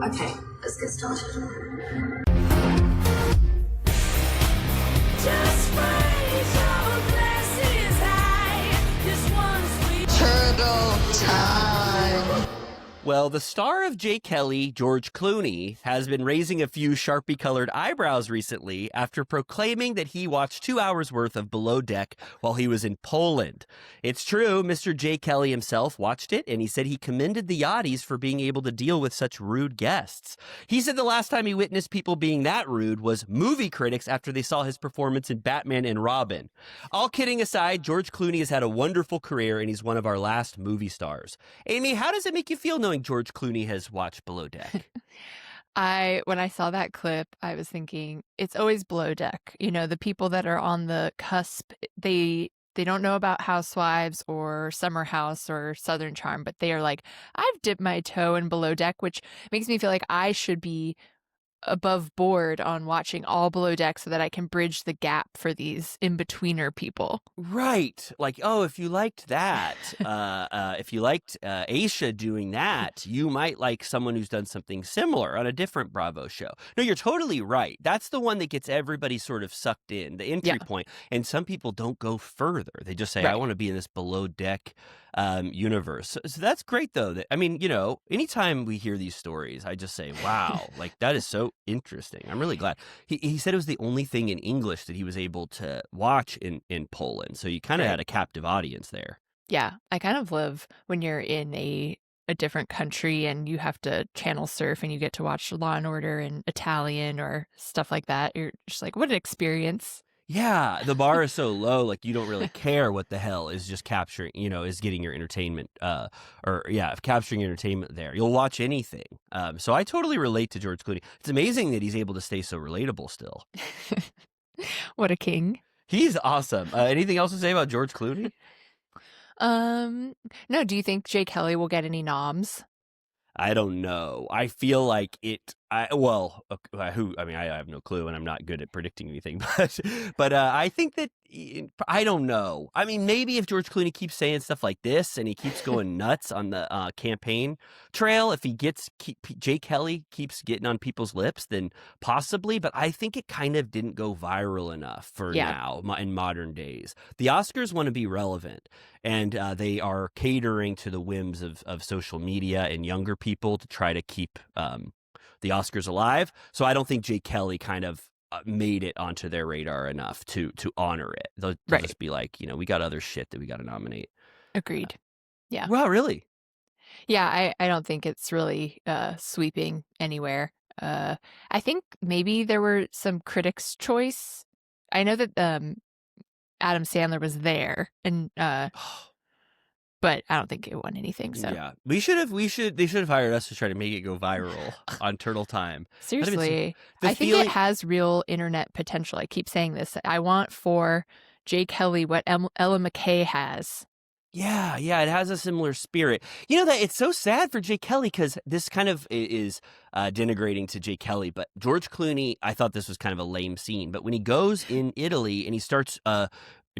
Okay, let's get started. Just raise your glasses high. This one's sweet. Turtle time. Well, the star of J. Kelly, George Clooney, has been raising a few Sharpie-colored eyebrows recently after proclaiming that he watched 2 hours worth of Below Deck while he was in Poland. It's true, Mr. J. Kelly himself watched it, and he said he commended the Yachties for being able to deal with such rude guests. He said the last time he witnessed people being that rude was movie critics after they saw his performance in Batman and Robin. All kidding aside, George Clooney has had a wonderful career, and he's one of our last movie stars. Amy, how does it make you feel knowing George Clooney has watched Below Deck? When I saw that clip, I was thinking it's always Below Deck. You know, the people that are on the cusp, they don't know about Housewives or Summer House or Southern Charm, but they are like, I've dipped my toe in Below Deck, which makes me feel like I should be above board on watching all Below Deck so that I can bridge the gap for these in-betweener people. Right. Like, oh, if you liked that, if you liked Aisha doing that, you might like someone who's done something similar on a different Bravo show. No, you're totally right. That's the one that gets everybody sort of sucked in, the entry point. And some people don't go further. They just say, I want to be in this Below Deck universe. So that's great, though. I mean, you know, anytime we hear these stories, I just say, wow, like that is so interesting. I'm really glad. He said it was the only thing in English that he was able to watch in Poland. So you kind of had a captive audience there. Yeah, I kind of love when you're in a different country and you have to channel surf and you get to watch Law and Order in Italian or stuff like that. You're just like, what an experience. Yeah, the bar is so low, like you don't really care what the hell is just capturing, you know, is getting your entertainment, capturing entertainment there. You'll watch anything. So I totally relate to George Clooney. It's amazing that he's able to stay so relatable still. What a king. He's awesome. Anything else to say about George Clooney? No, do you think Jay Kelly will get any noms? I don't know. I feel like I have no clue, and I'm not good at predicting anything. But I think that I don't know. I mean, maybe if George Clooney keeps saying stuff like this and he keeps going nuts on the campaign trail, if Jay Kelly keeps getting on people's lips, then possibly. But I think it kind of didn't go viral enough for now in modern days. The Oscars want to be relevant, and they are catering to the whims of social media and younger people to try to keep the Oscars alive. So I don't think Jay Kelly kind of made it onto their radar enough to honor it. They'll just be like, you know, we got other shit that we got to nominate. Agreed. Yeah. Well, really? Yeah, I don't think it's really sweeping anywhere. I think maybe there were some critics' choice. I know that Adam Sandler was there, and but I don't think it won anything. So yeah, they should have hired us to try to make it go viral on Turtle Time. Seriously, I think it has real internet potential. I keep saying this. I want for Jay Kelly what Ella McKay has. Yeah, it has a similar spirit. You know, that it's so sad for Jay Kelly because this kind of is denigrating to Jay Kelly. But George Clooney, I thought this was kind of a lame scene. But when he goes in Italy and he starts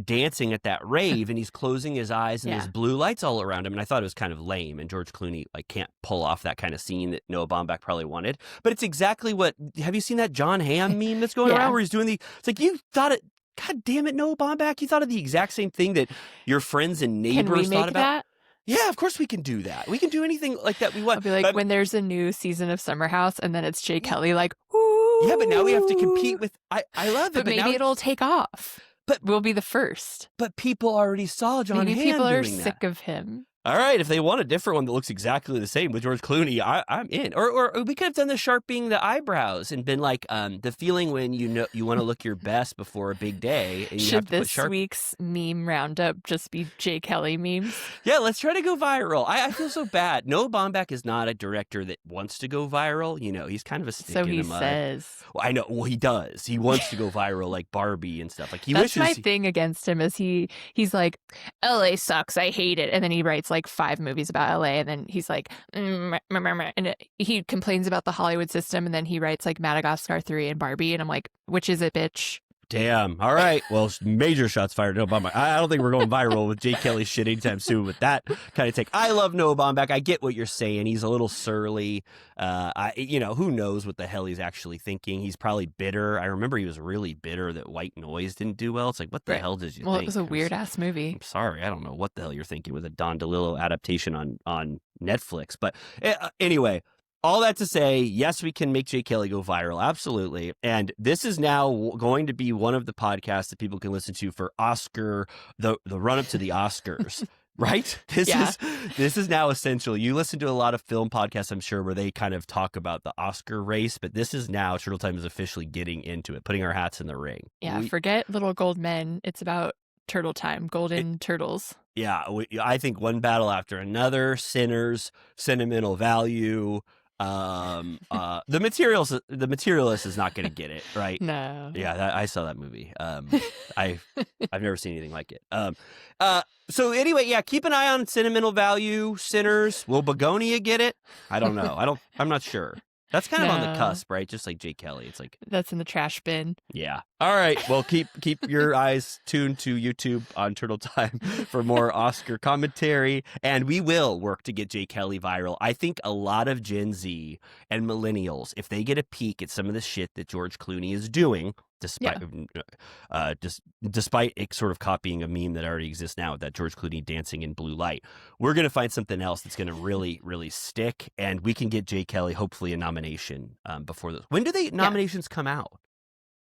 dancing at that rave and he's closing his eyes and there's blue lights all around him, and I thought it was kind of lame, and George Clooney like can't pull off that kind of scene that Noah Baumbach probably wanted. But it's exactly what, have you seen that John Hamm meme that's going around where he's doing it's like, you thought it, God damn it, Noah Baumbach, you thought of the exact same thing that your friends and neighbors thought about. That? Yeah, of course we can do that. We can do anything like that we want. I'll be like, when there's a new season of Summer House and then it's Jay Kelly like, ooh. Yeah, but now we have to compete with, I love it. But maybe it'll take off. But we'll be the first. But people already saw John Hamm doing that. Maybe people are sick of him. All right, if they want a different one that looks exactly the same with George Clooney, I'm in. Or we could have done the sharpening the eyebrows and been like, the feeling when you want to look your best before a big day. And you Should have to this week's meme roundup just be Jay Kelly memes? Yeah, let's try to go viral. I feel so bad. Noah Baumbach is not a director that wants to go viral. You know, he's kind of a stick in the mud. So he says. Well, I know. Well, he does. He wants to go viral like Barbie and stuff. Like That's my thing against him is he's like, LA sucks. I hate it. And then he writes like 5 movies about LA, and then he's like, and he complains about the Hollywood system, and then he writes like Madagascar 3 and Barbie, and I'm like, which is it, bitch? Damn. All right. Well, major shots fired at Obama. I don't think we're going viral with Jay Kelly shit anytime soon with that kind of take. I love Noah Baumbach. I get what you're saying. He's a little surly. Who knows what the hell he's actually thinking. He's probably bitter. I remember he was really bitter that White Noise didn't do well. It's like, what the hell did you think? Well, it was a weird-ass movie. I'm sorry. I don't know what the hell you're thinking with a Don DeLillo adaptation on Netflix. But anyway, all that to say, yes, we can make Jay Kelly go viral. Absolutely. And this is now going to be one of the podcasts that people can listen to for Oscar, the run up to the Oscars. Right? This is now essential. You listen to a lot of film podcasts, I'm sure, where they kind of talk about the Oscar race, but this is now, Turtle Time is officially getting into it, putting our hats in the ring. Yeah, forget Little Gold Men. It's about Turtle Time, Golden Turtles. Yeah, I think one battle after another, Sinners, Sentimental Value. The Materialist is not going to get it, right? No. Yeah, I saw that movie. I've never seen anything like it. So anyway, yeah, keep an eye on Sentimental Value, Sinners. Will Begonia get it? I don't know. I'm not sure. That's kind of on the cusp, right? Just like Jay Kelly. It's like that's in the trash bin. Yeah. All right. Well, keep your eyes tuned to YouTube on Turtle Time for more Oscar commentary, and we will work to get Jay Kelly viral. I think a lot of Gen Z and millennials, if they get a peek at some of the shit that George Clooney is doing, despite it sort of copying a meme that already exists now with that George Clooney dancing in blue light, we're going to find something else that's going to really, really stick, and we can get Jay Kelly hopefully a nomination before those. When do nominations come out?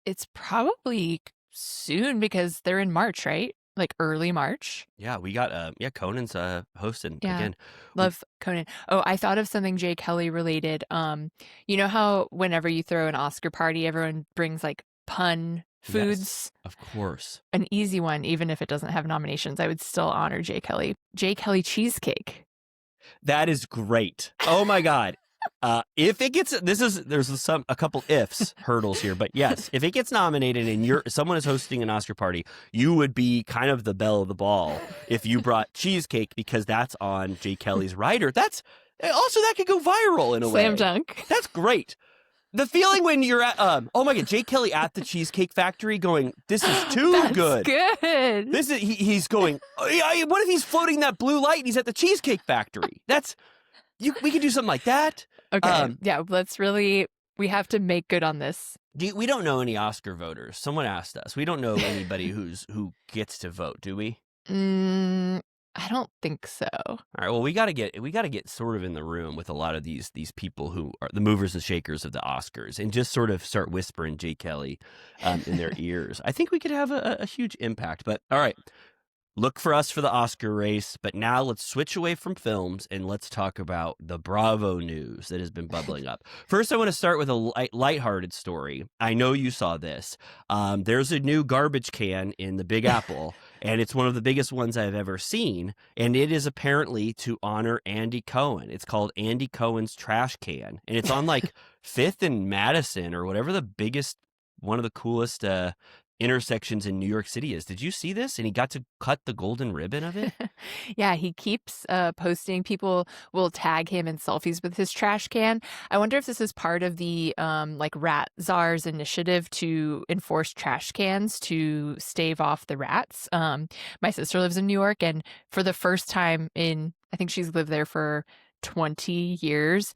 It's probably soon because they're in March, right? Like early March. Yeah, we got Conan's hosting again. Love Conan. Oh, I thought of something Jay Kelly related. You know how whenever you throw an Oscar party, everyone brings like pun foods? Yes, of course. An easy one, even if it doesn't have nominations, I would still honor Jay Kelly. Jay Kelly cheesecake. That is great. Oh my God. If it gets, there's a couple hurdles here, but yes, if it gets nominated and someone is hosting an Oscar party, you would be kind of the belle of the ball if you brought cheesecake, because that's on Jay Kelly's rider. That could go viral in a way. Slam dunk. That's great. The feeling when you're at, oh my God, Jay Kelly at the Cheesecake Factory going, this is too good. Good. This is, he's going, what if he's floating that blue light and he's at the Cheesecake Factory? We could do something like that. Okay. We have to make good on this. We don't know any Oscar voters. Someone asked us. We don't know anybody who gets to vote, do we? I don't think so. All right. Well, we got to get sort of in the room with a lot of these people who are the movers and shakers of the Oscars, and just sort of start whispering Jay Kelly in their ears. I think we could have a huge impact. But all right. Look for us for the Oscar race, but now let's switch away from films and let's talk about the Bravo news that has been bubbling up. First, I want to start with a lighthearted story. I know you saw this. There's a new garbage can in the Big Apple, and it's one of the biggest ones I've ever seen, and it is apparently to honor Andy Cohen. It's called Andy Cohen's Trash Can, and it's on like 5th and Madison or whatever one of the coolest intersections in New York City is. Did you see this? And he got to cut the golden ribbon of it? Yeah, he keeps posting. People will tag him in selfies with his trash can. I wonder if this is part of the Rat Czar's initiative to enforce trash cans to stave off the rats. My sister lives in New York, and for the first time I think she's lived there for 20 years,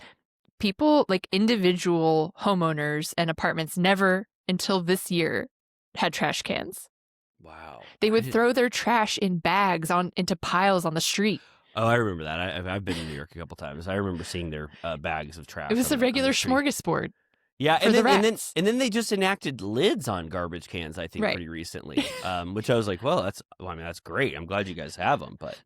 people, like individual homeowners and apartments, never until this year had trash cans. Wow. They would throw their trash in bags into piles on the street. Oh, I remember that. I've been in New York a couple times. I remember seeing their bags of trash. It was a regular smorgasbord. Yeah, and then they just enacted lids on garbage cans, I think, pretty recently. Which I was like, well, that's great. I'm glad you guys have them, but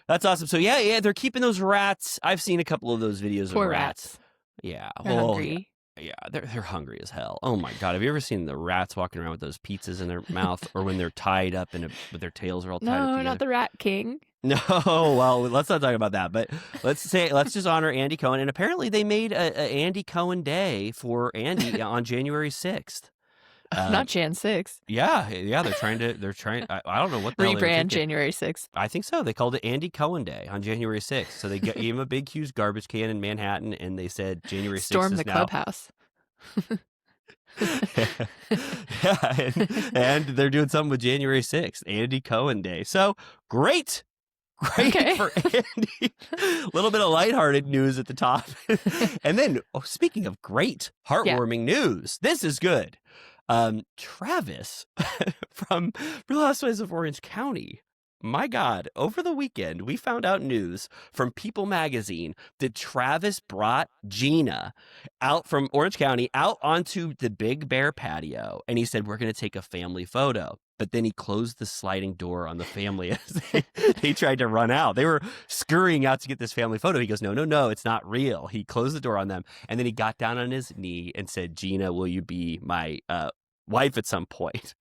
that's awesome. So yeah, they're keeping those rats. I've seen a couple of those videos Poor of rats. Yeah, they're hungry. Yeah, they're hungry as hell. Oh my God, have you ever seen the rats walking around with those pizzas in their mouth, or when they're tied up with their tails are all tied up together? No, not the Rat King. No, well, let's not talk about that. But let's just honor Andy Cohen. And apparently, they made a Andy Cohen Day for Andy on January 6th. Not Jan 6th. Yeah, they're trying. I don't know what the hell they were rebrand thinking. January 6th. I think so. They called it Andy Cohen Day on January 6th. So they gave him a big, huge garbage can in Manhattan, and they said January 6th Storm is the now. clubhouse. Yeah, and they're doing something with January 6th, Andy Cohen Day. So great Okay. for Andy. A little bit of lighthearted news at the top. And then, speaking of great, heartwarming news, this is good. Travis from Real Housewives of Orange County. My God, over the weekend, we found out news from People magazine that Travis brought Gina out from Orange County out onto the Big Bear patio. And he said, we're going to take a family photo. But then he closed the sliding door on the family as they tried to run out. They were scurrying out to get this family photo. He goes, no, it's not real. He closed the door on them. And then he got down on his knee and said, Gina, will you be my wife at some point?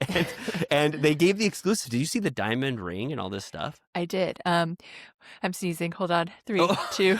And they gave the exclusive. Did you see the diamond ring and all this stuff? I did. I'm sneezing. Hold on. 3, Oh. 2.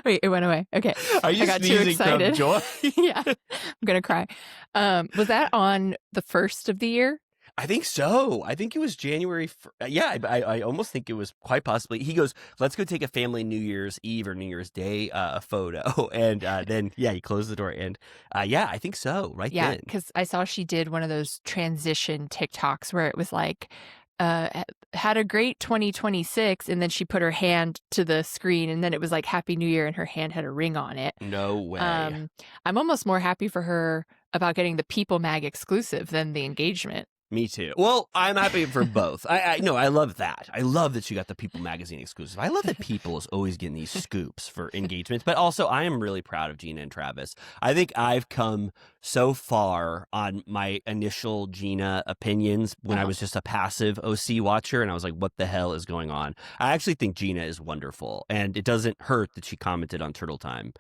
Wait, it went away. Okay. Are you I got too sneezing from excited. joy? Yeah. I'm going to cry. Was that on the first of the year? I think so. I think it was January. Yeah, I almost think it was quite possibly. He goes, let's go take a family New Year's Eve or New Year's Day photo. And then, yeah, he closed the door. And yeah, I think so. Right Yeah, then. because I saw she did one of those transition TikToks where it was like, had a great 2026, and then she put her hand to the screen, and then it was like Happy New Year, and her hand had a ring on it. No way. I'm almost more happy for her about getting the People Mag exclusive than the engagement. Me too. Well, I'm happy for both. I love that. I love that she got the People magazine exclusive. I love that People is always getting these scoops for engagements, but also I am really proud of Gina and Travis. I think I've come so far on my initial Gina opinions when I was just a passive OC watcher, and I was like, what the hell is going on? I actually think Gina is wonderful, and it doesn't hurt that she commented on Turtle Time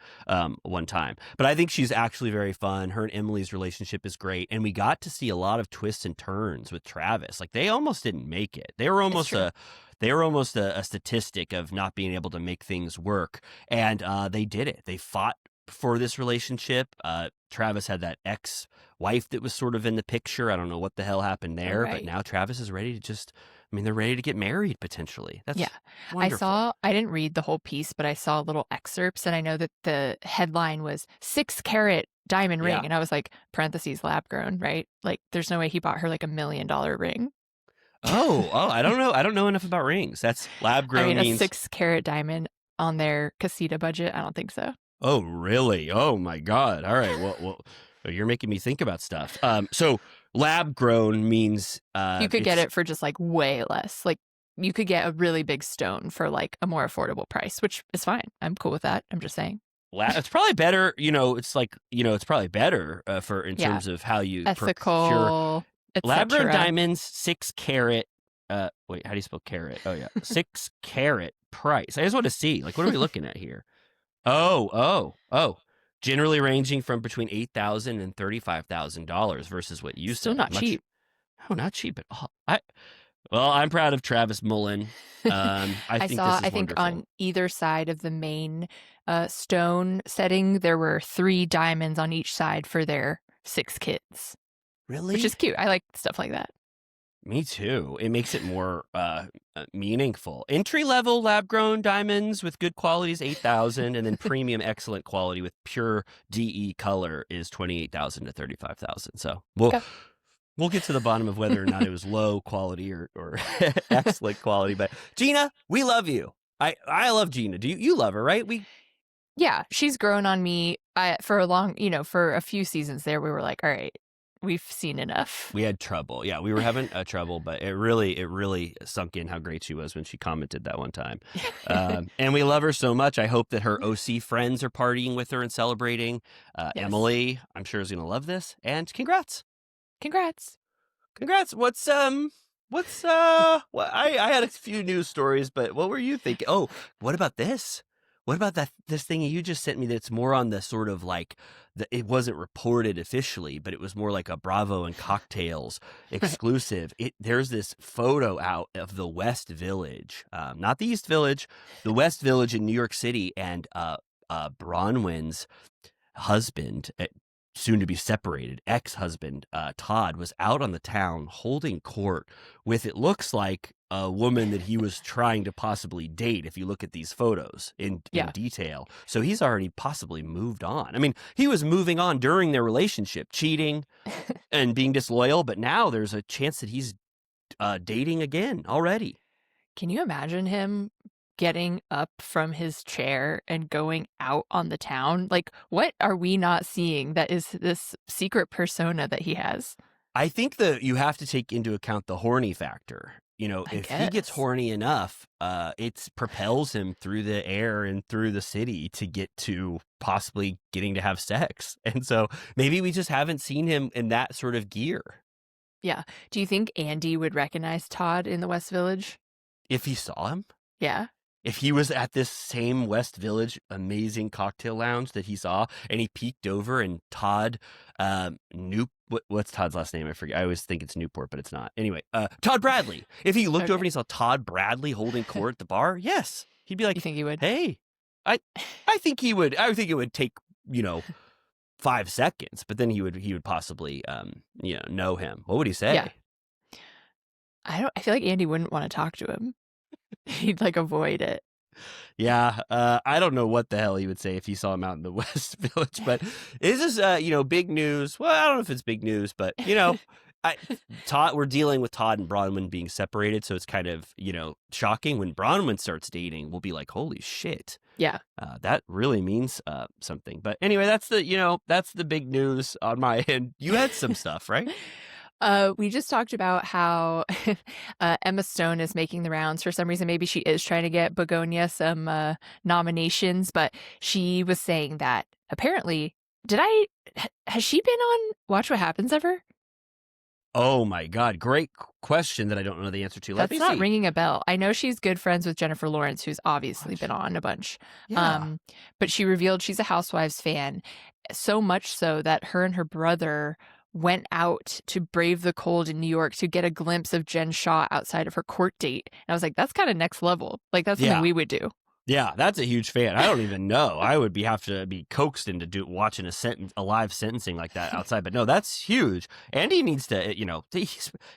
one time. But I think she's actually very fun. Her and Emily's relationship is great, and we got to see a lot of twists and turns with Travis. Like, they almost didn't make it. They were almost a statistic of not being able to make things work, and they did it. They fought for this relationship. Travis had that ex-wife that was sort of in the picture. I don't know what the hell happened there, but now Travis is ready to they're ready to get married potentially. That's wonderful. I didn't read the whole piece, but I saw little excerpts, and I know that the headline was 6-carat diamond ring. Yeah. And I was like, parentheses, lab grown, right? Like, there's no way he bought her like $1 million ring. Oh, I don't know. I don't know enough about rings. That's lab grown. I mean, means... a 6-carat diamond on their casita budget? I don't think so. Oh, really? Oh my God. All right. Well, you're making me think about stuff. So lab grown means you could get it for just like way less. Like, you could get a really big stone for like a more affordable price, which is fine. I'm cool with that. I'm just saying. It's probably better. It's probably better in terms of how you ethical, lab grown diamonds, 6-carat. Wait, how do you spell carat? Oh yeah, 6-carat price. I just want to see, like, what are we looking at here? Oh. Generally ranging from between $8,000 and $35,000 versus what you still said. not cheap. Oh, not cheap at all. I'm proud of Travis Mullen. I think wonderful. On either side of the main stone setting, there were 3 diamonds on each side for their 6 kids. Really? Which is cute. I like stuff like that. Me too. It makes it more meaningful. Entry-level lab-grown diamonds with good quality is $8,000, and then premium excellent quality with pure DE color is $28,000 to $35,000. So we'll get to the bottom of whether or not it was low quality or excellent quality. But Gina, we love you. I love Gina. Do you love her, right? Yeah, she's grown on me. For a few seasons there, we were like, all right, we've seen enough. We had trouble. Yeah, we were having trouble, but it really sunk in how great she was when she commented that one time. And we love her so much. I hope that her OC friends are partying with her and celebrating. Yes. Emily, I'm sure, is going to love this. And congrats. Congrats. I had a few news stories, but what were you thinking? Oh, what about this? What about this thing you just sent me that's more on the sort of like, it wasn't reported officially, but it was more like a Bravo and Cocktails exclusive. There's this photo out of the West Village, not the East Village, the West Village in New York City, and Bronwyn's husband, soon to be separated, ex-husband, Todd, was out on the town holding court with, it looks like, a woman that he was trying to possibly date if you look at these photos in Yeah. detail. So he's already possibly moved on. I mean, he was moving on during their relationship, cheating and being disloyal, but now there's a chance that he's dating again already. Can you imagine him getting up from his chair and going out on the town? Like, what are we not seeing that is this secret persona that he has? I think that you have to take into account the horny factor. You know, I if he gets guess. horny enough, it propels him through the air and through the city to get to possibly getting to have sex. And so maybe we just haven't seen him in that sort of gear. Yeah. Do you think Andy would recognize Todd in the West Village? If he saw him, Yeah. if he was at this same West Village amazing cocktail lounge that he saw and he peeked over and Todd what's Todd's last name? I forget. I always think it's Newport, but it's not. Anyway, Todd Bradley. If he looked over and he saw Todd Bradley holding court at the bar, yes, he'd be like, You think he would? "Hey, I think he would. I think it would take 5 seconds, but then he would possibly know him. What would he say? Yeah. I feel like Andy wouldn't want to talk to him. He'd like avoid it. Yeah, I don't know what the hell he would say if he saw him out in the West Village, but this is, big news. Well, I don't know if it's big news, but, we're dealing with Todd and Bronwyn being separated, so it's kind of, shocking. When Bronwyn starts dating, we'll be like, holy shit. Yeah. That really means something. But anyway, that's the big news on my end. You had some stuff, right? We just talked about how Emma Stone is making the rounds. For some reason, maybe she is trying to get Begonia some nominations, but she was saying that apparently, has she been on Watch What Happens ever? Oh my God. Great question that I don't know the answer to. Let That's me not see. ringing a bell. I know she's good friends with Jennifer Lawrence, who's obviously been on a bunch. Yeah. But she revealed she's a Housewives fan, so much so that her and her brother went out to brave the cold in New York to get a glimpse of Jen Shaw outside of her court date. And I was like, that's kind of next level. Like, that's something we would do. Yeah, that's a huge fan. I don't even know. I would have to be coaxed into watching a live sentencing like that outside. But no, that's huge. Andy needs to,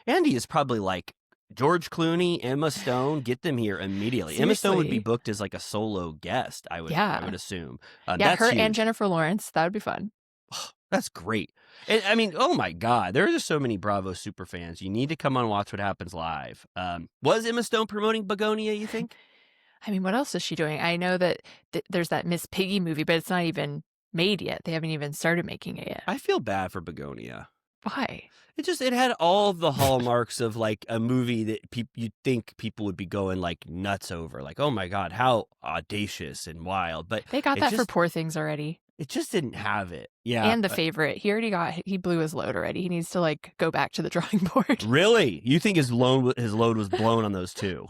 Andy is probably like George Clooney, Emma Stone. Get them here immediately. Emma Stone would be Seriously. booked as like a solo guest. I would assume. Yeah, That's her huge. and Jennifer Lawrence. That would be fun. That's great. And, I mean, oh my God, there are just so many Bravo super fans. You need to come on Watch What Happens live. Was Emma Stone promoting Begonia, you think? I mean, what else is she doing? I know that there's that Miss Piggy movie, but it's not even made yet. They haven't even started making it yet. I feel bad for Begonia. Why? It had all the hallmarks of like a movie that you'd think people would be going like nuts over. Like, oh my God, how audacious and wild. But They got that for Poor Things already. it just didn't have it. Yeah. And The Favorite. He blew his load already. He needs to like go back to the drawing board. Really? You think his load was blown on those two?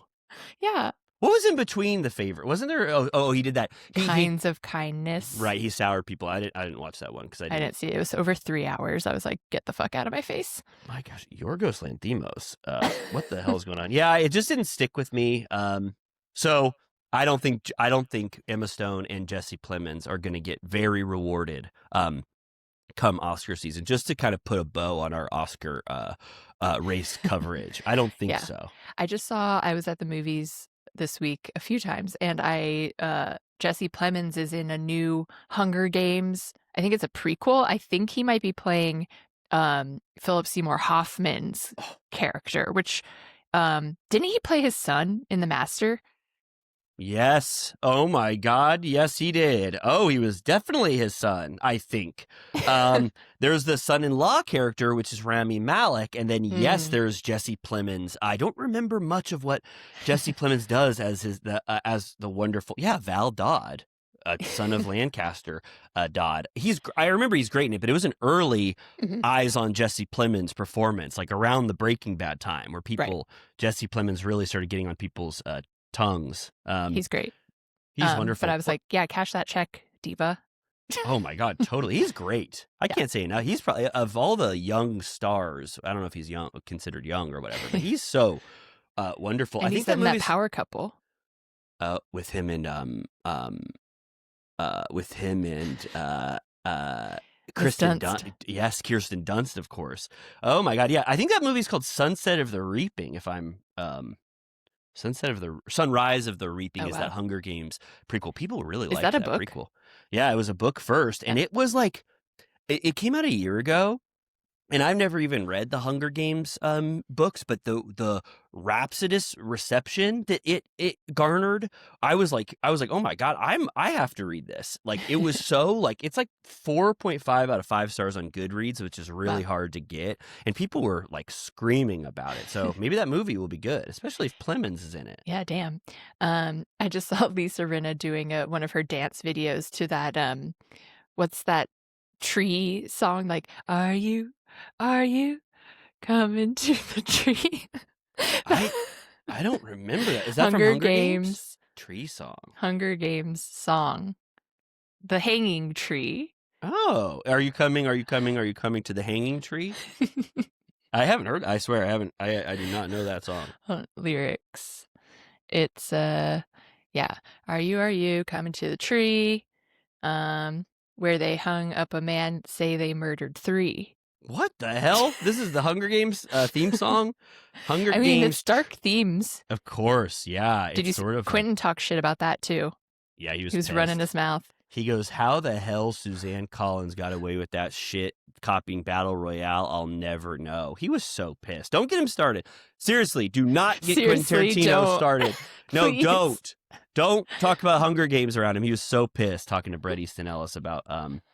Yeah. What was in between The Favorite? Wasn't there? Oh, he did that. Kinds of Kindness. Right. He soured people. I didn't watch that one because I didn't see it. It was over 3 hours. I was like, get the fuck out of my face. My gosh, Yorgos Lanthimos. What the hell's going on? Yeah, it just didn't stick with me. So I don't think Emma Stone and Jesse Plemons are going to get very rewarded come Oscar season. Just to kind of put a bow on our Oscar race coverage, I don't think so. I was at the movies this week a few times, and Jesse Plemons is in a new Hunger Games. I think it's a prequel. I think he might be playing Philip Seymour Hoffman's character, which didn't he play his son in The Master? Yes. Oh my God. Yes, he did. Oh, he was definitely his son, I think. There's the son-in-law character, which is Rami Malek. And then, yes, there's Jesse Plemons. I don't remember much of what Jesse Plemons does as the wonderful, Val Dodd, son of Lancaster Dodd. I remember he's great in it, but it was an early eyes on Jesse Plemons performance, like around the Breaking Bad time where Jesse Plemons really started getting on people's tongues. He's great. He's wonderful. But I was like, yeah, cash that check, diva. Oh my God, totally. He's great. I can't say enough. He's probably, of all the young stars, I don't know if he's considered young or whatever, but he's so wonderful. And I he's think in that power couple. With him and Kirsten Dunst. Yes, Kirsten Dunst, of course. Oh my God, yeah. I think that movie's called Sunset of the Reaping, if I'm Sunrise of the Reaping Oh, is wow. that Hunger Games prequel. People really Is liked that a that book? prequel. Yeah, it was a book first, and it was like it came out a year ago. And I've never even read the Hunger Games books, but the rhapsodous reception that it garnered, I was like, oh my God, I have to read this. Like it was so like it's like 4.5 out of 5 stars on Goodreads, which is really Wow. hard to get, and people were like screaming about it. So maybe that movie will be good, especially if Plemons is in it. Yeah, damn. I just saw Lisa Rinna doing one of her dance videos to that what's that tree song, like are you coming to the tree? I don't remember that. Is that from Hunger Hunger Games? Games Tree song. Hunger Games song. The hanging tree. Oh, are you coming? Are you coming? Are you coming to the hanging tree? I haven't heard. I swear I haven't. I do not know that song. Lyrics. It's yeah. Are you coming to the tree? Where they hung up a man, say they murdered 3. What the hell? This is the Hunger Games theme song. Hunger I mean, Games. it's dark themes. Of course, yeah. Did you It's sort of Quentin talk shit about that too? yeah, he was running pissed. his mouth. He goes, "How the hell Suzanne Collins got away with that shit copying Battle Royale? I'll never know." He was so pissed. Don't get him started. Seriously, do not get Quentin Seriously, Tarantino don't. started. No, Please. Don't talk about Hunger Games around him. He was so pissed talking to Bret Easton Ellis about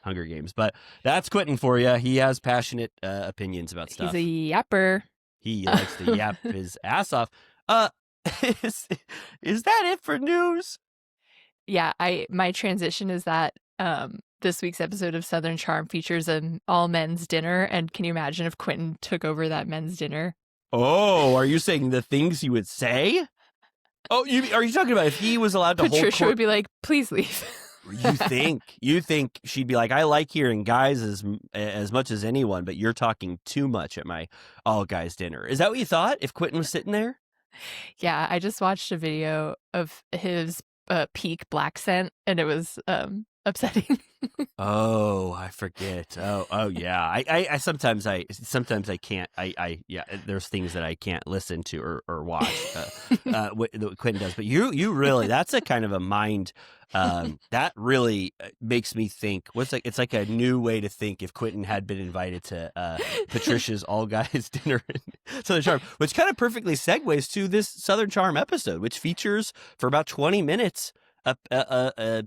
Hunger Games. But that's Quentin for you. He has passionate opinions about stuff. He's a yapper. He likes to yap his ass off. Is that it for news? Yeah, my transition is that this week's episode of Southern Charm features an all men's dinner, and can you imagine if Quentin took over that men's dinner? Oh, are you saying the things he would say? Oh, are you talking about if he was allowed to Patricia hold would be like, "Please leave." You think she'd be like, "I like hearing guys as much as anyone, but you're talking too much at my all guys dinner." Is that what you thought if Quentin was sitting there? Yeah, I just watched a video of his peak black scent, and it was upsetting. Oh, I forget. Oh yeah. I sometimes I can't. Yeah. There's things that I can't listen to or watch. What Quentin does, but you really, that's a kind of a mind. That really makes me think. It's like a new way to think. If Quentin had been invited to Patricia's all guys dinner in Southern Charm, which kind of perfectly segues to this Southern Charm episode, which features for about 20 minutes a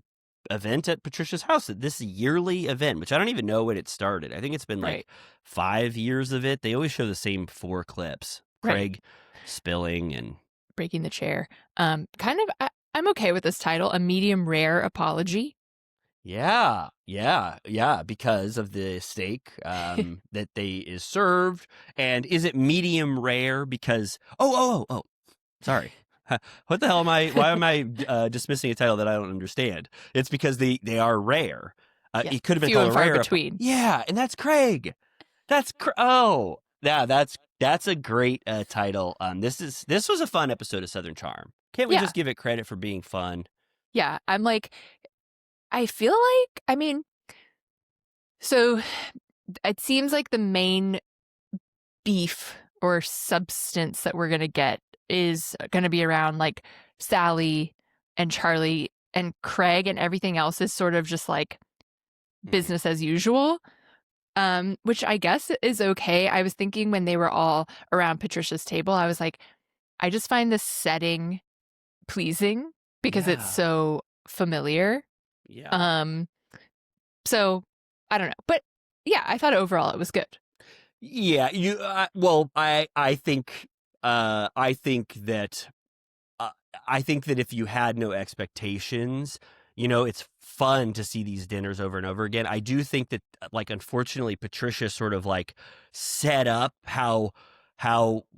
event at Patricia's house, this yearly event, which I don't even know when it started. I think it's been like Right. 5 years of it. They always show the same 4 clips. Right. Craig spilling and Breaking the chair. I'm okay with this title, a medium rare apology. yeah, because of the steak that is served. And is it medium rare because sorry. What the hell am I? Why am I dismissing a title that I don't understand? It's because they are rare. Yeah, It could have been few called and a far rare. between. Yeah, and that's Craig. That's that's a great title. This was a fun episode of Southern Charm. Can't we Yeah. just give it credit for being fun? Yeah, I'm like, I feel like, I mean, so it seems like the main beef or substance that we're going to get is going to be around like Sally and Charlie and Craig, and everything else is sort of just like business as usual, which I guess is okay. I was thinking when they were all around Patricia's table, I was like, I just find this setting pleasing because Yeah. it's so familiar. Yeah. So I don't know, but yeah, I thought overall it was good. Yeah, you. Well, I think that if you had no expectations, it's fun to see these dinners over and over again. I do think that, like, unfortunately, Patricia sort of like set up how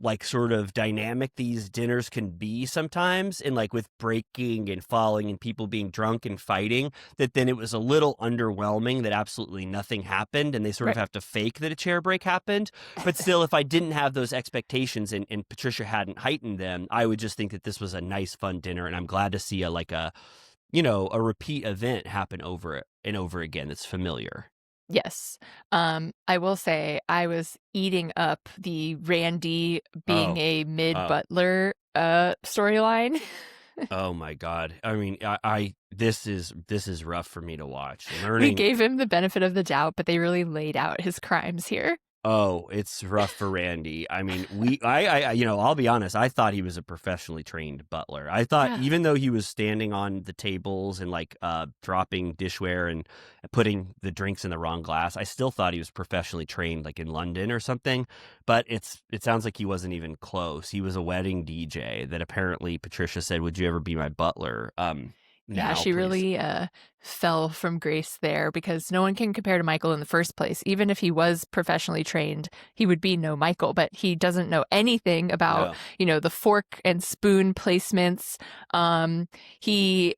like sort of dynamic these dinners can be sometimes, and like with breaking and falling and people being drunk and fighting, that then it was a little underwhelming that absolutely nothing happened and they sort of Right. have to fake that a chair break happened. But still, if I didn't have those expectations and Patricia hadn't heightened them, I would just think that this was a nice, fun dinner, and I'm glad to see a repeat event happen over and over again that's familiar. Yes. I will say I was eating up the Randy being Oh. a mid butler storyline. Oh my God. I mean, this is rough for me to watch. We Learning. gave him the benefit of the doubt, but they really laid out his crimes here. Oh, it's rough for Randy. I mean, I'll be honest. I thought he was a professionally trained butler. I thought Yeah. even though he was standing on the tables and like dropping dishware and putting the drinks in the wrong glass, I still thought he was professionally trained, like in London or something. But it sounds like he wasn't even close. He was a wedding DJ that apparently Patricia said, "Would you ever be my butler?" Yeah, Now, she please. really fell from grace there because no one can compare to Michael in the first place. Even if he was professionally trained, he would be no Michael, but he doesn't know anything about, No. the fork and spoon placements. He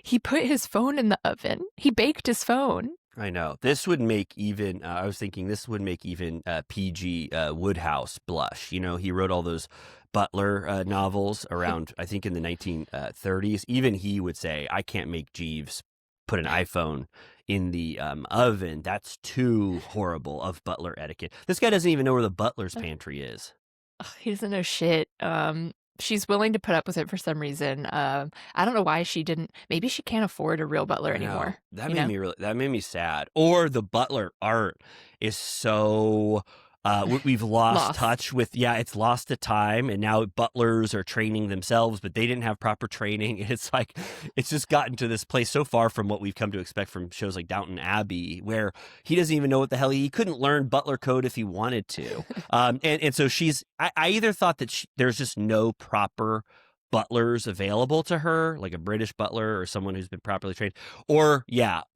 he put his phone in the oven. He baked his phone. I know. This would make even, I was thinking this would make even P.G. Woodhouse blush. He wrote all those Butler novels around, I think in the 1930s. Even he would say, I can't make Jeeves put an iPhone in the oven. That's too horrible of butler etiquette. This guy doesn't even know where the butler's pantry is. Ugh, he doesn't know shit. She's willing to put up with it for some reason. I don't know why she didn't. Maybe she can't afford a real butler anymore. That made me sad. Or the butler art is so we've lost touch with. Yeah, it's lost to time, and now butlers are training themselves, but they didn't have proper training. It's like it's just gotten to this place so far from what we've come to expect from shows like Downton Abbey, where he doesn't even know what the hell he couldn't learn butler code if he wanted to. And so I either thought that there's just no proper butlers available to her, like a British butler or someone who's been properly trained, or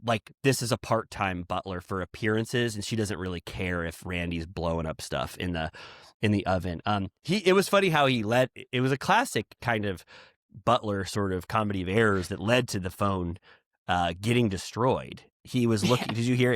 like this is a part-time butler for appearances, and she doesn't really care if Randy's blowing up stuff in the oven. It was funny how it was a classic kind of butler sort of comedy of errors that led to the phone getting destroyed. He was looking. Did you hear?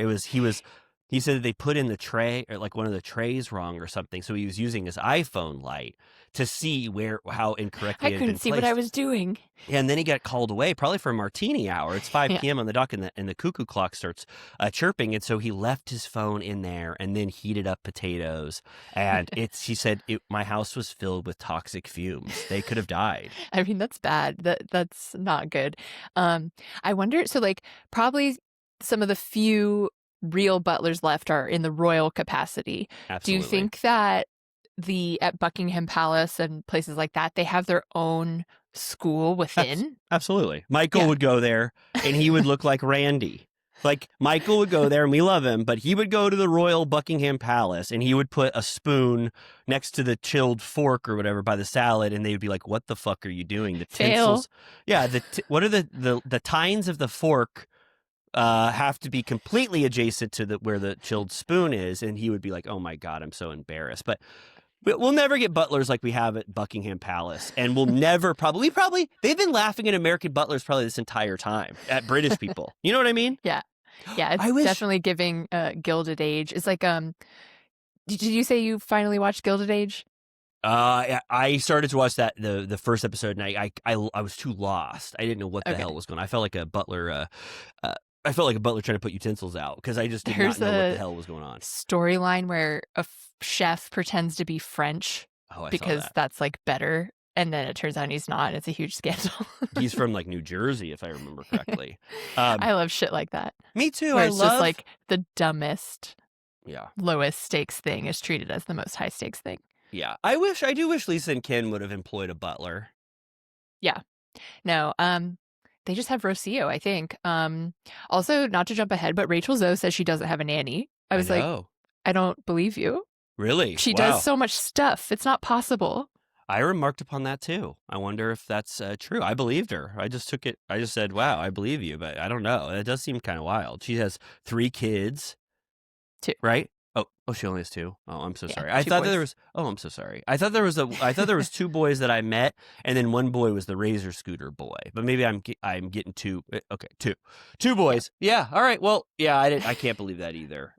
He said that they put in the tray, or like one of the trays wrong or something. So he was using his iPhone light to see how incorrectly it had been I couldn't see what placed. I was doing. And then he got called away, probably for a martini hour. It's 5 p.m. on the dock, and the cuckoo clock starts chirping. And so he left his phone in there and then heated up potatoes. And he said, my house was filled with toxic fumes. They could have died. I mean, that's bad. That's not good. I wonder, so like probably some of the few real butlers left are in the royal capacity. Absolutely. Do you think that at Buckingham Palace and places like that, they have their own school within? Absolutely. Michael would go there and he would look like Randy. Like Michael would go there and we love him, but he would go to the Royal Buckingham Palace and he would put a spoon next to the chilled fork or whatever by the salad, and they would be like, "What the fuck are you doing?" The tinsels. Yeah. What are the tines of the fork have to be completely adjacent to where the chilled spoon is, and he would be like, "Oh my God, I'm so embarrassed." But we'll never get butlers like we have at Buckingham Palace, and we'll never probably they've been laughing at American butlers probably this entire time at British people. You know what I mean? Yeah, it's definitely giving Gilded Age. It's like did you say you finally watched Gilded Age? I started to watch that the first episode, and I was too lost. I didn't know what the hell was going on. I felt like a butler. I felt like a butler trying to put utensils out because I just did not know what the hell was going on. Storyline where a chef pretends to be French because that's like better, and then it turns out he's not, and it's a huge scandal. He's from like New Jersey, if I remember correctly. I love shit like that. Me too. Where it's just like the dumbest, lowest stakes thing is treated as the most high stakes thing. Yeah, I do wish Lisa and Ken would have employed a butler. Yeah, no, they just have Rocio, I think. Also, not to jump ahead, but Rachel Zoe says she doesn't have a nanny. I was like, I don't believe you. Really? She does so much stuff. It's not possible. I remarked upon that too. I wonder if that's true. I believed her. I just said, wow, I believe you, but I don't know. It does seem kind of wild. She has 3 kids. 2. Right? Oh, she only has 2. Oh, I'm so sorry. I thought there was. Oh, I'm so sorry. I thought there was 2 boys that I met, and then one boy was the Razor Scooter boy. But maybe I'm getting 2. Okay, 2 boys. Yeah. All right. Well, yeah. I can't believe that either.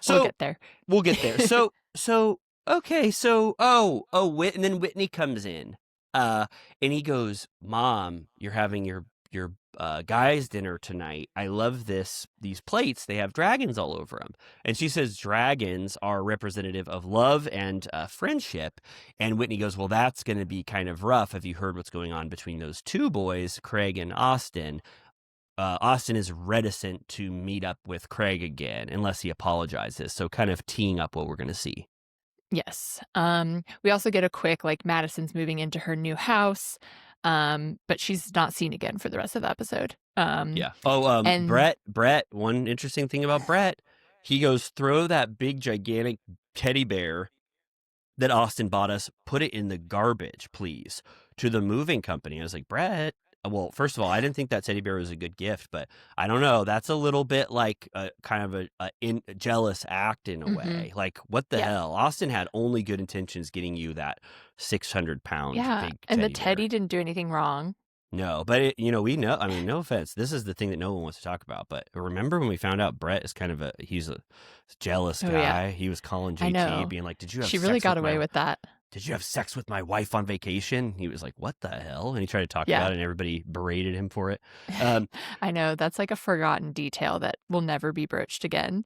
So we'll get there. We'll get there. So okay. So and then Whitney comes in, and he goes, "Mom, you're having your your guys' dinner tonight. I love these plates. They have dragons all over them. And she says dragons are representative of love and friendship. And Whitney goes, well, that's going to be kind of rough. Have you heard what's going on between those two boys, Craig and Austin? Austin is reticent to meet up with Craig again unless he apologizes. So kind of teeing up what we're going to see. Yes. We also get a quick, like, Madison's moving into her new house, but she's not seen again for the rest of the episode. Yeah. Oh, and Brett, one interesting thing about Brett, he goes, throw that big, gigantic teddy bear that Austin bought us, put it in the garbage, please, to the moving company. I was like, Brett, well, first of all, I didn't think that teddy bear was a good gift, but I don't know. That's a little bit like kind of a jealous act in a way. Like, what the hell? Austin had only good intentions getting you that 600-pound big and the teddy teddy bear. didn't do anything wrong. No, but we know. I mean, no offense. This is the thing that no one wants to talk about. But remember when we found out Brett is kind of he's a jealous guy. Yeah. He was calling I know. JT, being like, "Did you have?" She really sex got with away my, with that. Did you have sex with my wife on vacation? He was like, "What the hell?" And he tried to talk Yeah. about it, and everybody berated him for it. I know, that's like a forgotten detail that will never be broached again.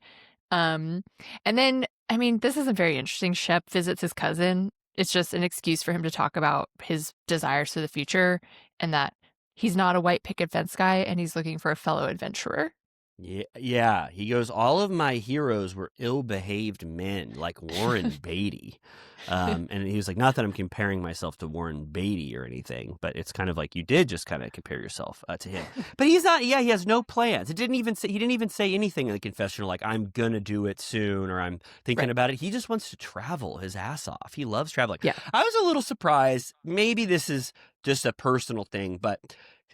And then, I mean, this isn't very interesting. Shep visits his cousin. It's just an excuse for him to talk about his desires for the future and that he's not a white picket fence guy and he's looking for a fellow adventurer. Yeah. He goes, all of my heroes were ill-behaved men, like Warren Beatty. And he was like, not that I'm comparing myself to Warren Beatty or anything, but it's kind of like you did just kind of compare yourself to him. But he's not. Yeah, he has no plans. He didn't even say anything in the confessional like I'm gonna do it soon or I'm thinking about it. He just wants to travel his ass off. He loves traveling. Yeah. I was a little surprised. Maybe this is just a personal thing, but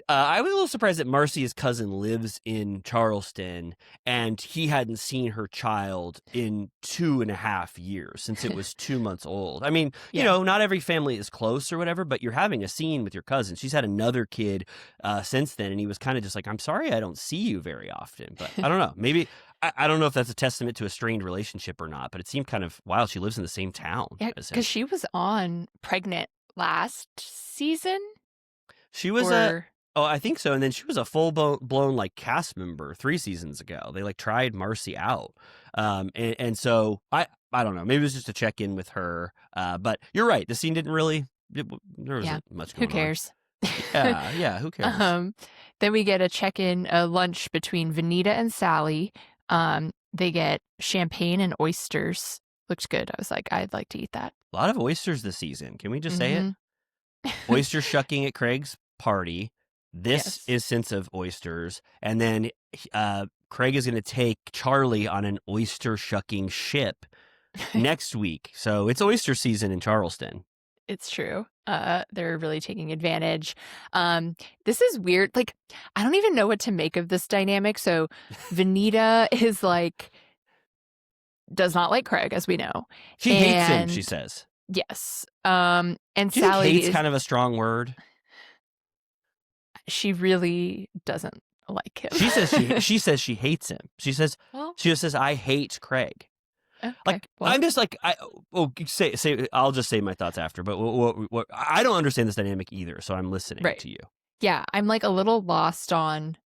I was a little surprised that Marcia's cousin lives in Charleston and he hadn't seen her child in 2.5 years since it was 2 months old. I mean, you know, not every family is close or whatever, but you're having a scene with your cousin. She's had another kid since then, and he was kind of just like, I'm sorry I don't see you very often. But I don't know. Maybe, I don't know if that's a testament to a strained relationship or not, but it seemed kind of wild. She lives in the same town as him. Because she was on pregnant last season. She was Oh, I think so. And then she was a full-blown like cast member 3 seasons ago. They like tried Marcy out. And so I don't know. Maybe it was just a check-in with her. But you're right. The scene didn't really, there wasn't much going on. Who cares? Yeah, who cares? Then we get a check-in, a lunch between Vanita and Sally. They get champagne and oysters. Looked good. I was like, I'd like to eat that. A lot of oysters this season. Can we just say it? Oyster shucking at Craig's party. This is Sense of Oysters. And then Craig is going to take Charlie on an oyster shucking ship next week. So it's oyster season in Charleston. It's true. They're really taking advantage. This is weird. Like, I don't even know what to make of this dynamic. So Vanita is like, does not like Craig, as we know. She hates him, she says. Yes. And Do you Sally think hate's is kind of a strong word? She really doesn't like him. She says she hates him. She just says I hate Craig. Okay, like I'm just like say I'll just say my thoughts after. But what I don't understand this dynamic either, so I'm listening to you. Yeah, I'm like a little lost on.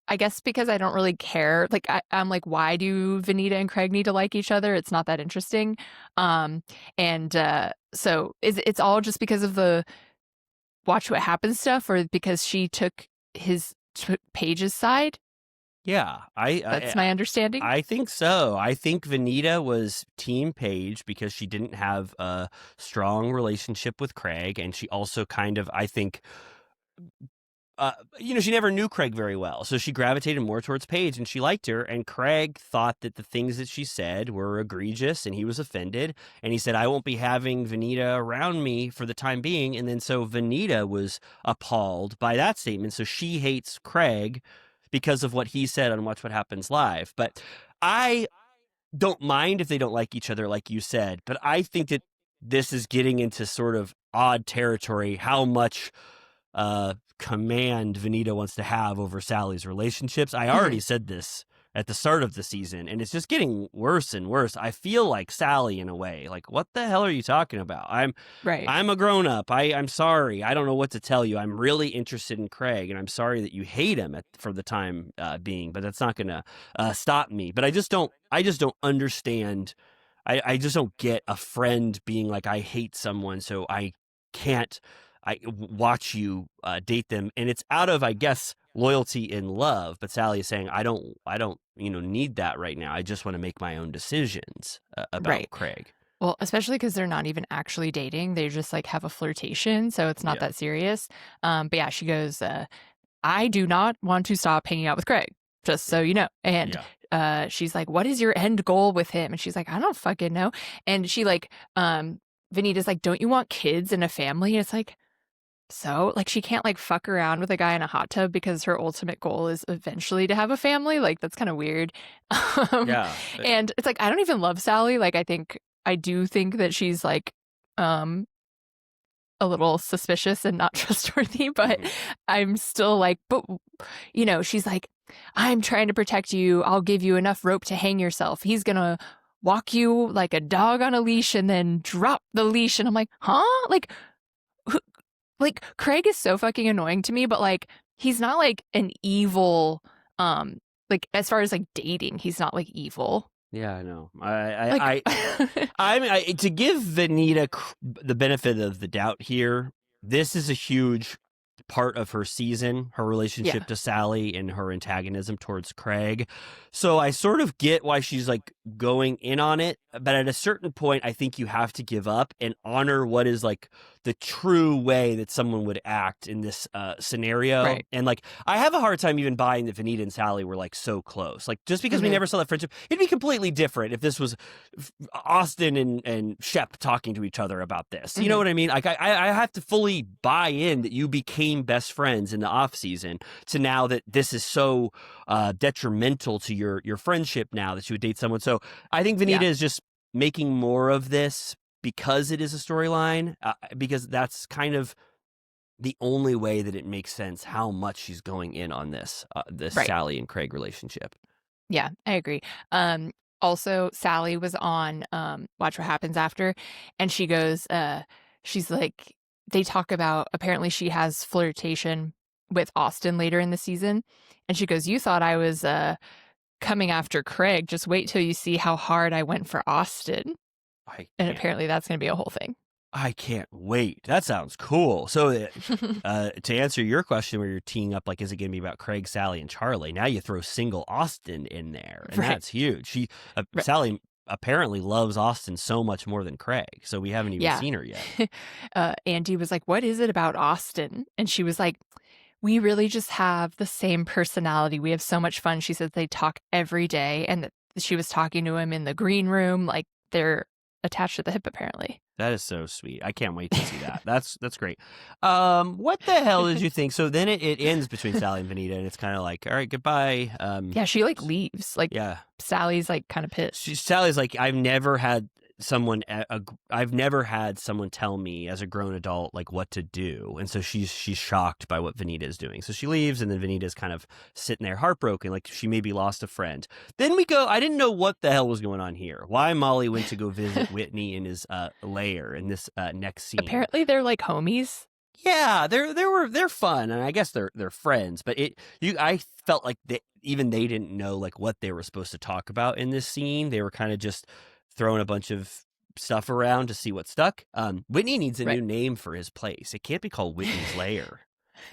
I guess because I don't really care. Like I'm like, why do Vanita and Craig need to like each other? It's not that interesting. So it's all just because of the watch what happens stuff, or because she took Paige's side? Yeah, that's my understanding. I think so. I think Vanita was Team Paige because she didn't have a strong relationship with Craig, and she also kind of, I think, she never knew Craig very well, so she gravitated more towards Paige, and she liked her. And Craig thought that the things that she said were egregious, and he was offended. And he said, "I won't be having Vanita around me for the time being." And then so Vanita was appalled by that statement, so she hates Craig because of what he said on Watch What Happens Live. But I don't mind if they don't like each other, like you said. But I think that this is getting into sort of odd territory. How much command Vanita wants to have over Sally's relationships. I already said this at the start of the season, and it's just getting worse and worse. I feel like Sally in a way. Like, what the hell are you talking about? Right. I'm a grown up. I'm sorry. I don't know what to tell you. I'm really interested in Craig, and I'm sorry that you hate him for the time being. But that's not going to stop me. But I just don't understand. I just don't get a friend being like, I hate someone, so I can't watch you date them, and it's out of, I guess, loyalty and love. But Sally is saying, I don't need that right now. I just want to make my own decisions about Right. Craig. Well, especially because they're not even actually dating. They just like have a flirtation. So it's not that serious. But yeah, she goes, I do not want to stop hanging out with Craig, just so you know. And she's like, what is your end goal with him? And she's like, I don't fucking know. And she like, Vanita's like, don't you want kids and a family? And it's like, so like she can't like fuck around with a guy in a hot tub because her ultimate goal is eventually to have a family. Like that's kind of weird. And it's like, I don't even love Sally. Like I do think that she's like a little suspicious and not trustworthy, but I'm still like, but she's like, I'm trying to protect you. I'll give you enough rope to hang yourself. He's gonna walk you like a dog on a leash and then drop the leash. And I'm like, huh? Like Craig is so fucking annoying to me, but like he's not like an evil, like as far as like dating, he's not like evil. Yeah, I know. Like, To give Vanita the benefit of the doubt here, this is a huge part of her season, her relationship to Sally and her antagonism towards Craig. So I sort of get why she's like going in on it, but at a certain point, I think you have to give up and honor what is like the true way that someone would act in this scenario. Right. And like, I have a hard time even buying that Vanita and Sally were like so close. Like, just because we never saw that friendship, it'd be completely different if this was Austin and Shep talking to each other about this. You know what I mean? Like, I have to fully buy in that you became best friends in the off season to now that this is so detrimental to your friendship now that you would date someone. So I think Vanita is just making more of this because it is a storyline, because that's kind of the only way that it makes sense how much she's going in on this Sally and Craig relationship. Yeah, I agree. Also, Sally was on Watch What Happens After, and she goes, she's like, they talk about, apparently she has flirtation with Austin later in the season, and she goes, you thought I was coming after Craig, just wait till you see how hard I went for Austin. And apparently that's going to be a whole thing. I can't wait. That sounds cool. So to answer your question where you're teeing up, like, is it going to be about Craig, Sally, and Charlie? Now you throw single Austin in there, and that's huge. Sally apparently loves Austin so much more than Craig, so we haven't even seen her yet. Andy was like, what is it about Austin? And she was like, we really just have the same personality. We have so much fun. She says they talk every day, and that she was talking to him in the green room. Like, they're attached at the hip, apparently. That is so sweet. I can't wait to see that. That's great. What the hell did you think? So then it ends between Sally and Vanita, and it's kind of like, all right, goodbye. Yeah, she like leaves. Like, Sally's like kind of pissed. Sally's like, I've never had someone tell me as a grown adult like what to do, and so she's shocked by what Vanita is doing. So she leaves, and then Vanita's kind of sitting there heartbroken, like she maybe lost a friend. Then we go, I didn't know what the hell was going on here. Why Molly went to go visit Whitney in his lair in this next scene. Apparently they're like homies. Yeah, they're fun, and I guess they're friends. But I felt like they didn't know like what they were supposed to talk about in this scene. They were kind of just throwing a bunch of stuff around to see what stuck. Whitney needs a new name for his place. It can't be called Whitney's Lair.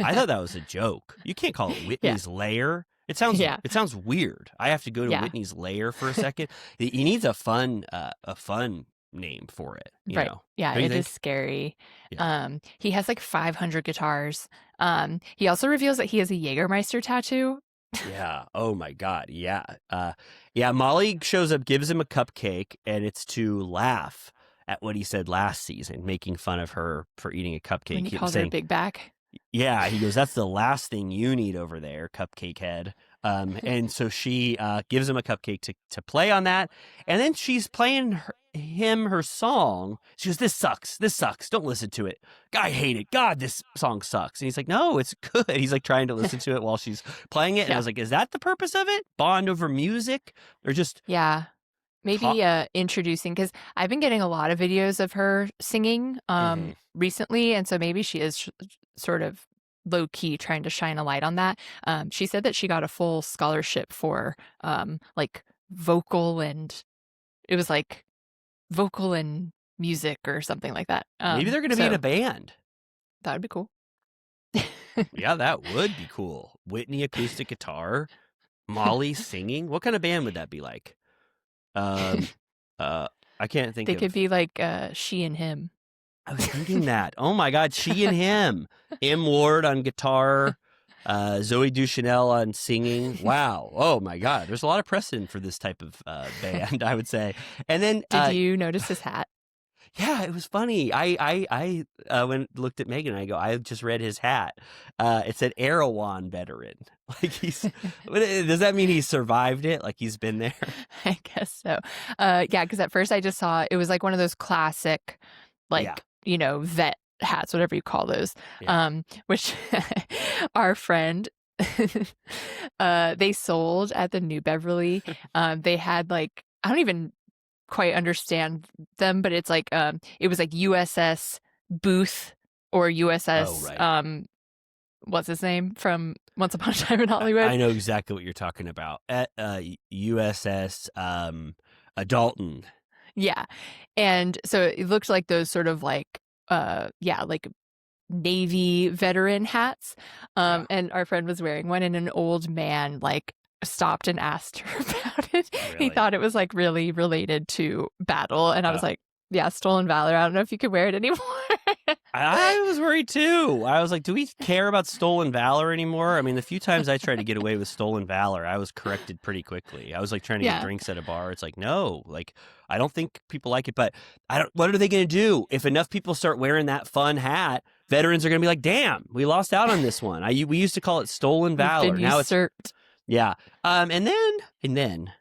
I thought that was a joke. You can't call it Whitney's Lair. It sounds weird. I have to go to Whitney's Lair for a second. He needs a fun name for it. You know? Yeah, it is scary. Yeah. He has like 500 guitars. He also reveals that he has a Jägermeister tattoo. Yeah. Oh my God. Yeah. Molly shows up, gives him a cupcake, and it's to laugh at what he said last season, making fun of her for eating a cupcake. When he calls her a big back. Yeah. He goes, that's the last thing you need over there, cupcake head. And so she gives him a cupcake to play on that. And then she's playing her song. She goes, this sucks. Don't listen to it. I hate it. God, this song sucks. And he's like, no, it's good. He's like trying to listen to it while she's playing it. And I was like, is that the purpose of it? Bond over music? Or just... Yeah. Maybe introducing, because I've been getting a lot of videos of her singing recently. And so maybe she is sort of low key trying to shine a light on that. She said that she got a full scholarship for like vocal and music or something like that. Maybe they're going to be in a band. That would be cool. Yeah, that would be cool. Whitney acoustic guitar, Molly singing. What kind of band would that be like? I can't think. They could be like She and Him. I was thinking that. Oh my God, She and Him. M. Ward on guitar, Zoe Deschanel on singing. Wow. Oh my God, there's a lot of precedent for this type of band, I would say. And then, did you notice his hat? Yeah, it was funny. I looked at Megan and I go, I just read his hat. It said Erewhon veteran. Like does that mean he survived it? Like he's been there? I guess so. Yeah, because at first I just saw it was like one of those classic, like, vet hats, whatever you call those, which our friend, they sold at the New Beverly. They had like, I don't even quite understand them, but it's like it was like USS Booth or USS what's his name from Once Upon a Time in Hollywood. I know exactly what you're talking about. At USS Dalton. Yeah. And so it looked like those sort of like like Navy veteran hats. And our friend was wearing one, and an old man like stopped and asked her about it. Really? He thought it was like really related to battle, and I was like, yeah, stolen valor. I don't know if you could wear it anymore. I was worried too. I was like, do we care about stolen valor anymore? I mean, the few times I tried to get away with stolen valor, I was corrected pretty quickly. I was like trying to get drinks at a bar. It's like, no, like I don't think people like it, but what are they going to do if enough people start wearing that fun hat? Veterans are going to be like, damn, we lost out on this one. We used to call it stolen valor. Now it's usurped. Yeah. And then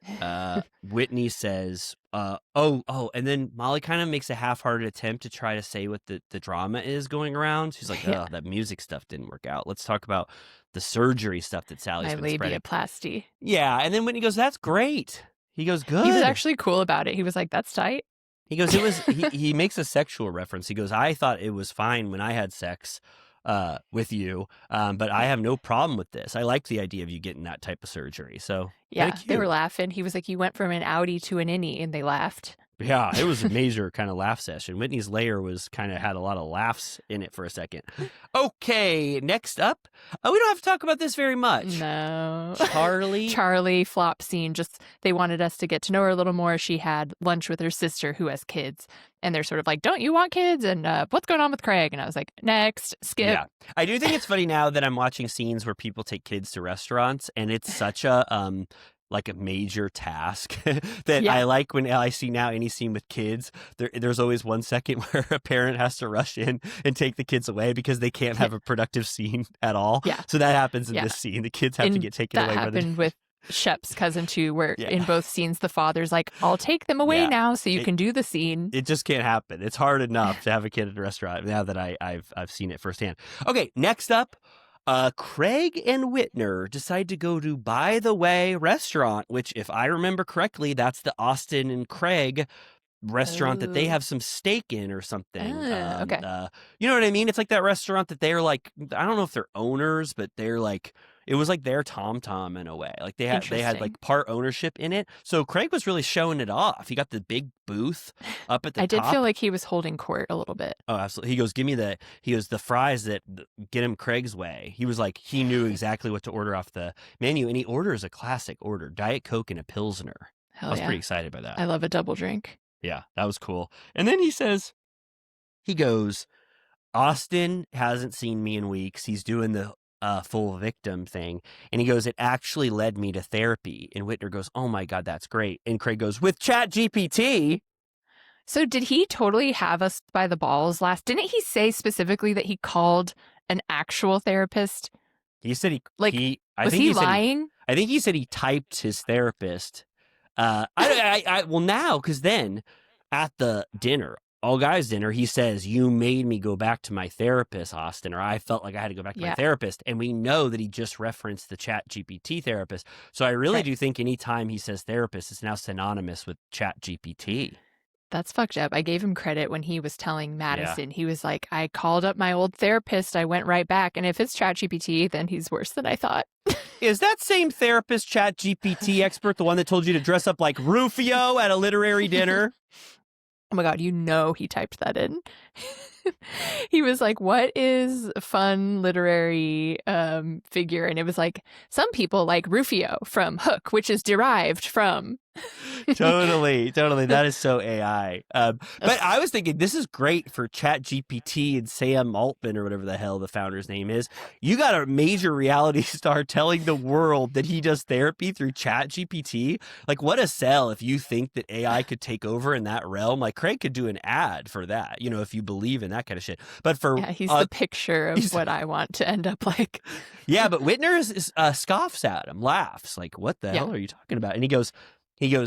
Whitney says, and then Molly kind of makes a half-hearted attempt to try to say what the drama is going around. She's like, that music stuff didn't work out. Let's talk about the surgery stuff that Sally's been spreading. Labiaplasty. Yeah. And then Whitney goes, that's great. He goes, good. He was actually cool about it. He was like, that's tight. He goes, he makes a sexual reference. He goes, I thought it was fine when I had sex with you, but I have no problem with this. I like the idea of you getting that type of surgery. So yeah, they were laughing. He was like, you went from an outie to an innie, and they laughed. Yeah, it was a major kind of laugh session. Whitney's layer was kind of had a lot of laughs in it for a second. Okay, next up, we don't have to talk about this very much. No. Charlie flop scene. Just they wanted us to get to know her a little more. She had lunch with her sister who has kids, and they're sort of like, don't you want kids? And what's going on with Craig? And I was like, next, skip. Yeah, I do think it's funny now that I'm watching scenes where people take kids to restaurants, and it's such a like a major task that I like when I see now any scene with kids, there's always 1 second where a parent has to rush in and take the kids away because they can't have a productive scene at all. Yeah. So that happens in this scene. The kids have to get taken away. That happened with Shep's cousin too, where in both scenes the father's like, I'll take them away now so you can do the scene. It just can't happen. It's hard enough to have a kid at a restaurant now that I've seen it firsthand. Okay, next up, Craig and Whitner decide to go to By the Way restaurant, which, if I remember correctly, that's the Austin and Craig restaurant that they have some stake in or something. Okay. You know what I mean? It's like that restaurant that they're like, I don't know if they're owners, but they're like, it was like their Tom in a way. Like they had like part ownership in it. So Craig was really showing it off. He got the big booth up at the top. I did feel like he was holding court a little bit. Oh, absolutely. He goes, the fries that get him Craig's way. He was like, he knew exactly what to order off the menu, and he orders a classic order, Diet Coke and a Pilsner. Hell I was pretty excited by that. I love a double drink. Yeah, that was cool. And then he goes, Austin hasn't seen me in weeks. He's doing the full victim thing. And he goes, it actually led me to therapy. And Whitner goes, oh my God, that's great. And Craig goes, with ChatGPT. So did he totally have us by the balls last? Didn't he say specifically that he called an actual therapist? He said was he lying? I think he said he typed his therapist. Well, now, because then at the dinner, all guys dinner, he says, "You made me go back to my therapist, Austin," or "I felt like I had to go back to my therapist." And we know that he just referenced the Chat GPT therapist. So I really do think anytime he says therapist, it's now synonymous with Chat GPT. That's fucked up. I gave him credit when he was telling Madison. He was like, I called up my old therapist. I went right back. And if it's ChatGPT, then he's worse than I thought. Is that same therapist, ChatGPT expert, the one that told you to dress up like Rufio at a literary dinner? Oh my God, he typed that in. He was like, what is a fun literary figure? And it was like, some people like Rufio from Hook, which is derived from. Totally. That is so AI. But I was thinking this is great for ChatGPT and Sam Altman or whatever the hell the founder's name is. You got a major reality star telling the world that he does therapy through ChatGPT. Like, what a sell if you think that AI could take over in that realm. Like, Craig could do an ad for that, if you believe in that kind of shit. But for he's the picture of what I want to end up like. Yeah, but Whitner scoffs at him, laughs like, "What the hell are you talking about?" And he goes, the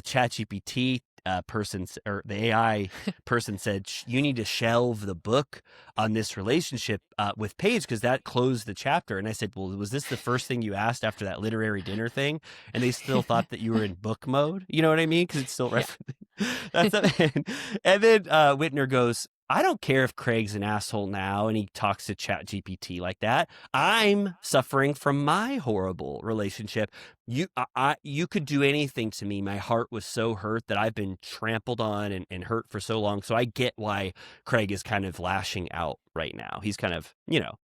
ChatGPT person or the AI person said, "You need to shelve the book on this relationship with Paige because that closed the chapter." And I said, "Well, was this the first thing you asked after that literary dinner thing?" And they still thought that you were in book mode. You know what I mean? Because it's still referencing. And then Whitner goes, "I don't care if Craig's an asshole now," and he talks to ChatGPT like that. "I'm suffering from my horrible relationship. You could do anything to me. My heart was so hurt that I've been trampled on and hurt for so long. So I get why Craig is kind of lashing out right now. He's kind of,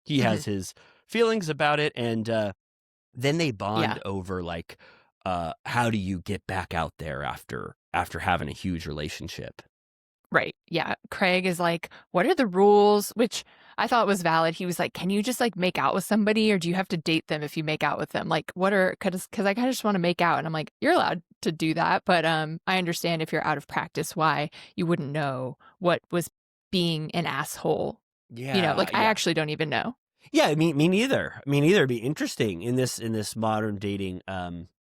he has his feelings about it. And then they bond over like, how do you get back out there after having a huge relationship?" Right. Yeah. Craig is like, what are the rules? Which I thought was valid. He was like, can you just like make out with somebody or do you have to date them if you make out with them? Like, because I kind of just want to make out. And I'm like, you're allowed to do that. But I understand if you're out of practice, why you wouldn't know what was being an asshole. Yeah. I actually don't even know. Yeah, me neither. It'd be interesting in this modern dating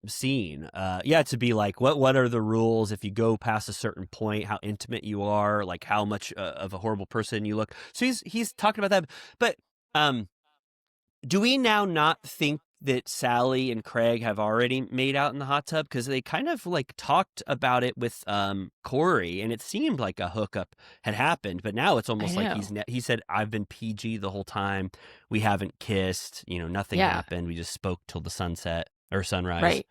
scene. To be like, what are the rules if you go past a certain point? How intimate you are, like how much of a horrible person you look. So he's talking about that. But do we now not think that Sally and Craig have already made out in the hot tub? Because they kind of like talked about it with Corey, and it seemed like a hookup had happened. But now it's almost like he said, "I've been PG the whole time. We haven't kissed. Nothing happened. We just spoke till the sunset or sunrise." Right.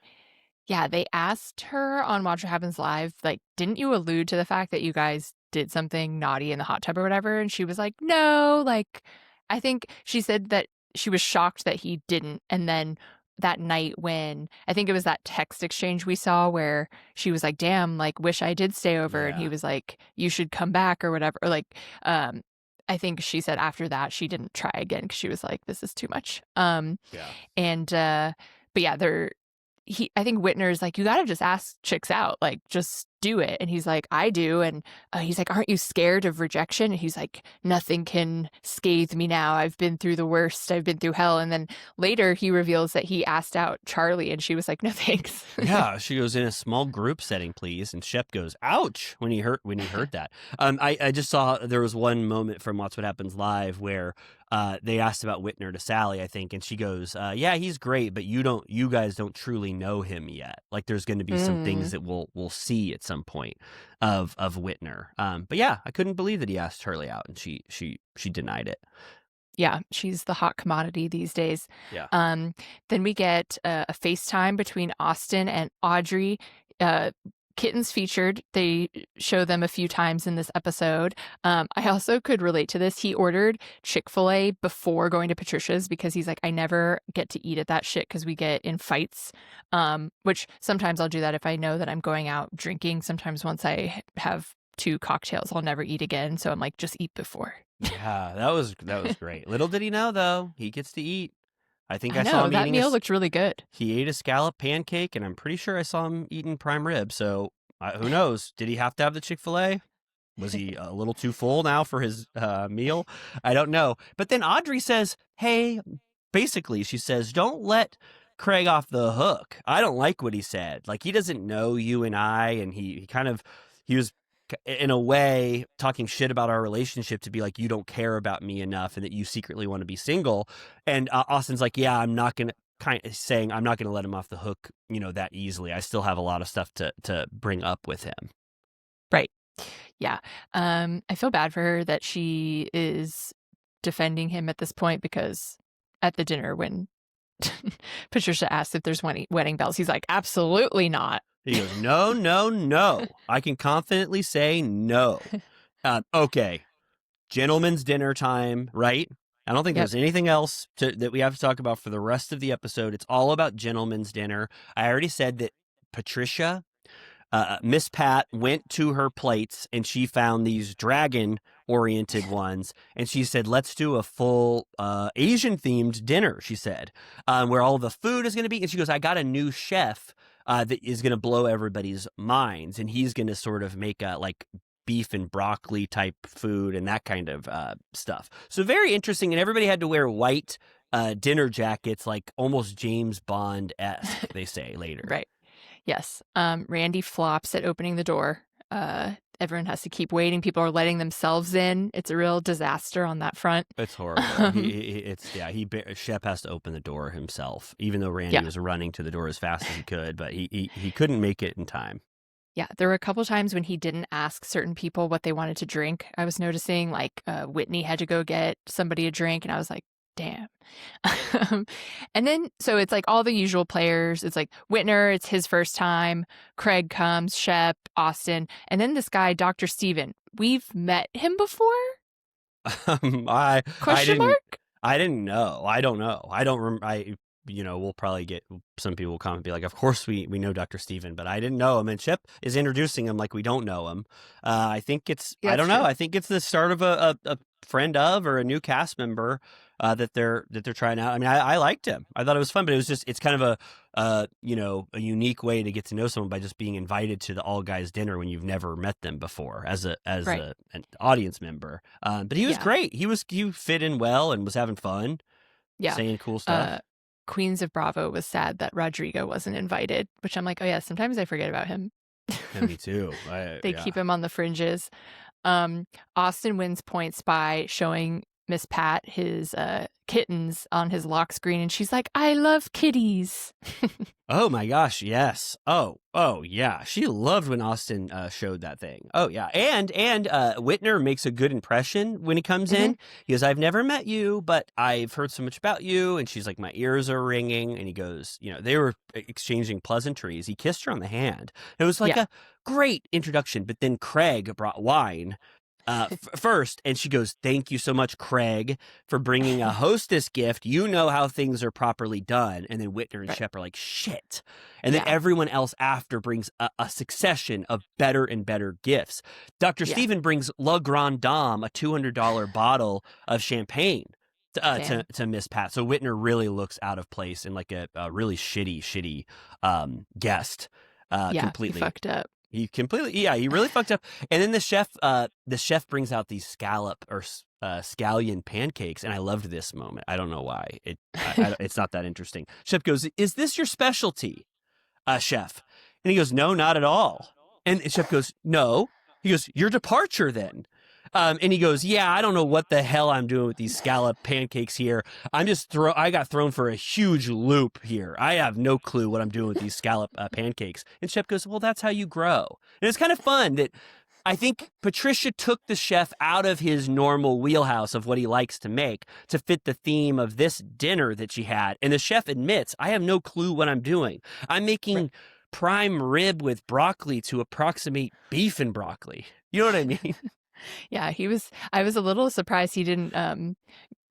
Yeah, they asked her on Watch What Happens Live, like, didn't you allude to the fact that you guys did something naughty in the hot tub or whatever? And she was like, no, like, I think she said that she was shocked that he didn't. And then that night when I think it was that text exchange we saw where she was like, damn, like, wish I did stay over. Yeah. And he was like, you should come back or whatever. Or like, I think she said after that she didn't try again because she was like, this is too much. But yeah, I think Whitner's like, you got to just ask chicks out, like, just do it. And he's like, I do. And he's like, aren't you scared of rejection? And he's like, nothing can scathe me now. I've been through the worst. I've been through hell. And then later he reveals that he asked out Charlie and she was like, no, thanks. Yeah. She goes, in a small group setting, please. And Shep goes, ouch, when he heard that. I just saw there was one moment from Watch What Happens Live where they asked about Whitner to Sally, I think, and she goes, yeah, he's great, but you guys don't truly know him yet. Like, there's going to be some things that we'll see at some point of Whitner. But yeah, I couldn't believe that he asked Charlie out, and she denied it. Yeah, she's the hot commodity these days. Yeah. Then we get a FaceTime between Austin and Audrey. Kittens featured. They show them a few times in this episode. I also could relate to this. He ordered Chick-fil-A before going to Patricia's because he's like, I never get to eat at that shit because we get in fights, which sometimes I'll do that if I know that I'm going out drinking. Sometimes once I have 2 cocktails, I'll never eat again. So I'm like, just eat before. Yeah, that was great. Little did he know, though, he gets to eat. I think I know, saw him that eating meal looked really good. He ate a scallop pancake, and I'm pretty sure I saw him eating prime rib. So who knows? Did he have to have the Chick-fil-A? Was he a little too full now for his meal? I don't know. But then Audrey says, hey, basically, she says, don't let Craig off the hook. I don't like what he said. Like, he doesn't know you and I, and he was in a way talking shit about our relationship to be like, you don't care about me enough and that you secretly want to be single. And Austin's like, yeah, I'm not going to, kind of saying I'm not going to let him off the hook, that easily. I still have a lot of stuff to bring up with him. Right. Yeah. I feel bad for her that she is defending him at this point, because at the dinner when Patricia asks if there's wedding bells, he's like, absolutely not. He goes, no, no, no. I can confidently say no. Okay. Gentlemen's dinner time, right? I don't think there's anything else that we have to talk about for the rest of the episode. It's all about gentlemen's dinner. I already said that Patricia, Miss Pat, went to her plates and she found these dragon-oriented ones. And she said, let's do a full Asian-themed dinner, she said, where all the food is going to be. And she goes, I got a new chef that is going to blow everybody's minds. And he's going to sort of make a, beef and broccoli type food and that kind of stuff. So very interesting. And everybody had to wear white dinner jackets, like almost James Bond-esque, they say later. Right. Yes. Randy flops at opening the door. Everyone has to keep waiting. People are letting themselves in. It's a real disaster on that front. It's horrible. Shep has to open the door himself, even though Randy was running to the door as fast as he could, but he couldn't make it in time. Yeah, there were a couple times when he didn't ask certain people what they wanted to drink. I was noticing, like, Whitney had to go get somebody a drink, and I was like, damn. And then, so it's like all the usual players. It's like Whitner, it's his first time. Craig comes, Shep, Austin, and then this guy, Dr. Steven. We've met him before? Question mark? I didn't know. I don't know. I don't remember. We'll probably get some people will comment and be like, of course we know Dr. Steven, but I didn't know him. And Shep is introducing him like we don't know him. I think it's, I don't know. I think it's the start of a friend of or a new cast member that they're trying out. I mean, I liked him. I thought it was fun, but it's kind of a unique way to get to know someone by just being invited to the all guys dinner when you've never met them before as an audience member. But he was great. He fit in well and was having fun. Yeah. Saying cool stuff. Queens of Bravo was sad that Rodrigo wasn't invited, which I'm like, oh yeah, sometimes I forget about him. Yeah, me too. They keep him on the fringes. Austin wins points by showing Miss Pat his kittens on his lock screen, and she's like, I love kitties. Oh my gosh, yes. Oh yeah. She loved when Austin showed that thing. Oh yeah. And Whitner makes a good impression when he comes in. He goes, I've never met you, but I've heard so much about you. And she's like, my ears are ringing. And he goes, they were exchanging pleasantries. He kissed her on the hand. It was like a great introduction. But then Craig brought wine first, and she goes, thank you so much, Craig, for bringing a hostess gift. You know how things are properly done. And then Whitner and Shep are like, shit. And then everyone else after brings a succession of better and better gifts. Dr. Steven brings La Grande Dame, a $200 bottle of champagne to Miss Pat. So Whitner really looks out of place and like a really shitty guest. Completely he fucked up. He really fucked up. And then the chef brings out these scallion pancakes, and I loved this moment. I don't know why. It's not that interesting. Chef goes, is this your specialty, chef? And he goes, no, not at all. And chef goes, no. He goes, your departure then. And he goes, yeah, I don't know what the hell I'm doing with these scallop pancakes here. I got thrown for a huge loop here. I have no clue what I'm doing with these scallop pancakes. And Shep goes, well, that's how you grow. And it's kind of fun that I think Patricia took the chef out of his normal wheelhouse of what he likes to make to fit the theme of this dinner that she had. And the chef admits, I have no clue what I'm doing. I'm making prime rib with broccoli to approximate beef and broccoli. You know what I mean? Yeah, I was a little surprised he didn't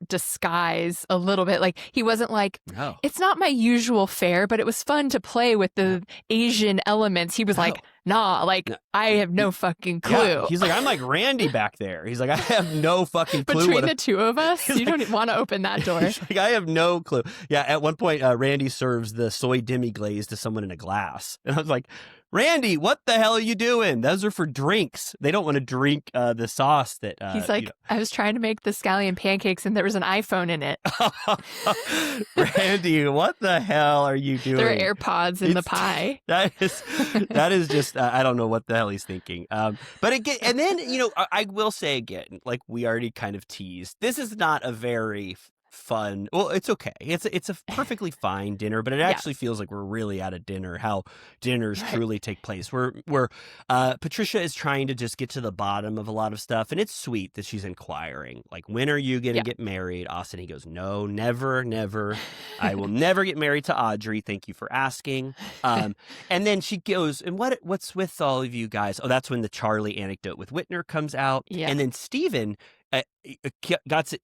disguise a little bit. Like, he wasn't like, it's not my usual fare, but it was fun to play with the Asian elements. He was like, nah, I have no fucking clue. Yeah. He's like, I'm like Randy back there. He's like, I have no fucking clue. Between the two of us, you don't want to open that door. He's like, I have no clue. Yeah, at one point, Randy serves the soy demi-glaze to someone in a glass. And I was like, Randy, what the hell are you doing? Those are for drinks. They don't want to drink the sauce that He's like, I was trying to make the scallion pancakes and there was an iPhone in it. Randy, what the hell are you doing? There are AirPods in the pie. That is just I don't know what the hell he's thinking. But again, and then I will say again, like we already kind of teased, this is not a very fun. Well, it's okay. It's a perfectly fine dinner, but it actually feels like we're really at a dinner. How dinners truly take place. Where Patricia is trying to just get to the bottom of a lot of stuff, and it's sweet that she's inquiring, like, when are you going to get married, Austin? He goes, no, never, never. I will never get married to Audrey. Thank you for asking. And then she goes, and what's with all of you guys? Oh, that's when the Charlie anecdote with Whitner comes out, and then Steven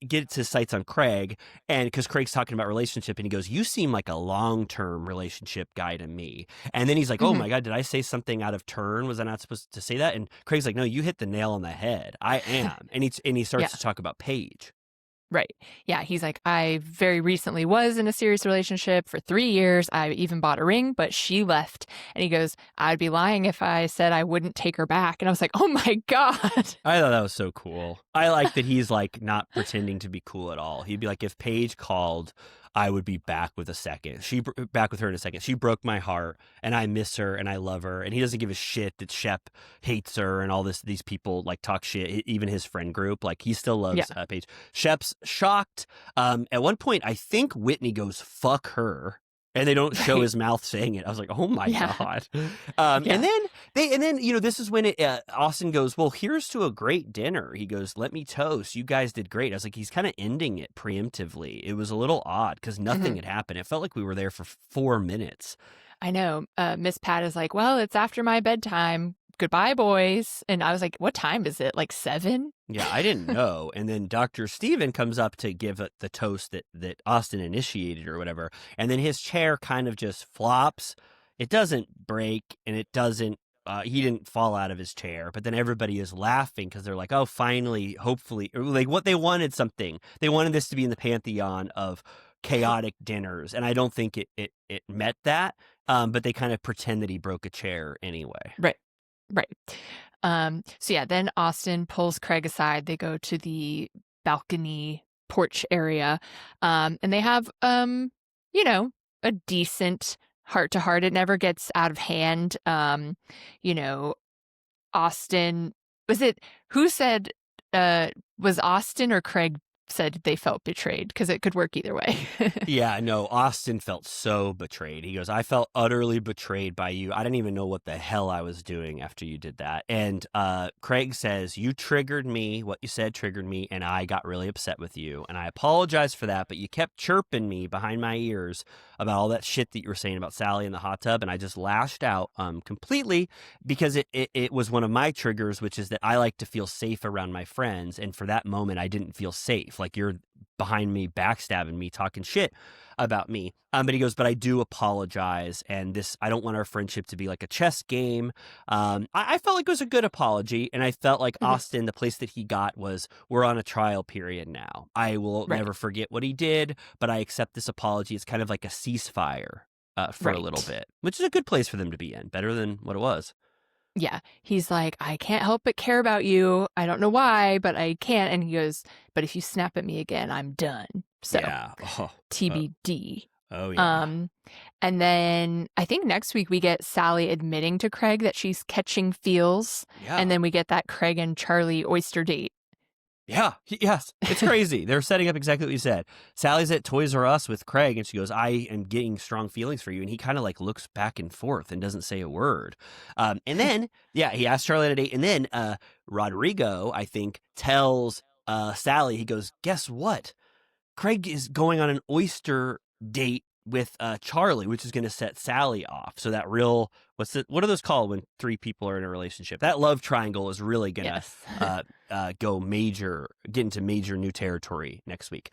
gets his sights on Craig, and because Craig's talking about relationship, and he goes, you seem like a long-term relationship guy to me. And then he's like, oh my God, did I say something out of turn? Was I not supposed to say that? And Craig's like, no, you hit the nail on the head. I am. And he starts to talk about Paige. Right. Yeah. He's like, I very recently was in a serious relationship for 3 years. I even bought a ring, but she left. And he goes, I'd be lying if I said I wouldn't take her back. And I was like, oh my God. I thought that was so cool. I like that he's like not pretending to be cool at all. He'd be like, if Paige called, I would be back with her in a second. She broke my heart, and I miss her, and I love her. And he doesn't give a shit that Shep hates her and all these people like talk shit. Even his friend group, like he still loves Paige. Shep's shocked. At one point, I think Whitney goes, "Fuck her." And they don't show his mouth saying it. I was like, "Oh my God!" And then this is when Austin goes, "Well, here's to a great dinner." He goes, "Let me toast. You guys did great." I was like, he's kind of ending it preemptively. It was a little odd because nothing had happened. It felt like we were there for 4 minutes. I know. Miss Pat is like, well, it's after my bedtime. Goodbye, boys. And I was like, what time is it? Like 7? Yeah, I didn't know. And then Dr. Steven comes up to give the toast that Austin initiated or whatever. And then his chair kind of just flops. It doesn't break, and it doesn't, he didn't fall out of his chair. But then everybody is laughing because they're like, oh, finally, hopefully, like what they wanted something. They wanted this to be in the pantheon of chaotic dinners. And I don't think it met that. But they kind of pretend that he broke a chair anyway. Right. Then Austin pulls Craig aside. They go to the balcony porch area, and they have, a decent heart to heart. It never gets out of hand. Austin, who said, was Austin or Craig said they felt betrayed? Because it could work either way. Yeah, no, Austin felt so betrayed. He goes, I felt utterly betrayed by you. I didn't even know what the hell I was doing after you did that. And Craig says, you triggered me. What you said triggered me, and I got really upset with you. And I apologize for that, but you kept chirping me behind my ears about all that shit that you were saying about Sally in the hot tub. And I just lashed out completely because it was one of my triggers, which is that I like to feel safe around my friends. And for that moment, I didn't feel safe. Like you're behind me, backstabbing me, talking shit about me. But he goes, but I do apologize. And I don't want our friendship to be like a chess game. I felt like it was a good apology. And I felt like Austin, the place that he got was, we're on a trial period now. I will never forget what he did, but I accept this apology. It's kind of like a ceasefire for a little bit, which is a good place for them to be in. Better than what it was. Yeah. He's like, I can't help but care about you. I don't know why, but I can't. And he goes, but if you snap at me again, I'm done. So TBD. Oh, yeah. And then I think next week we get Sally admitting to Craig that she's catching feels. Yeah. And then we get that Craig and Charlie oyster date. Yeah. Yes. It's crazy. They're setting up exactly what you said. Sally's at Toys R Us with Craig, and she goes, I am getting strong feelings for you. And he kind of like looks back and forth and doesn't say a word. And then, he asks Charlie on a date. And then Rodrigo, I think, tells Sally, he goes, guess what? Craig is going on an oyster date with Charlie, which is going to set Sally off. So that real, what are those called when 3 people are in a relationship? That love triangle is really going to get into major new territory next week.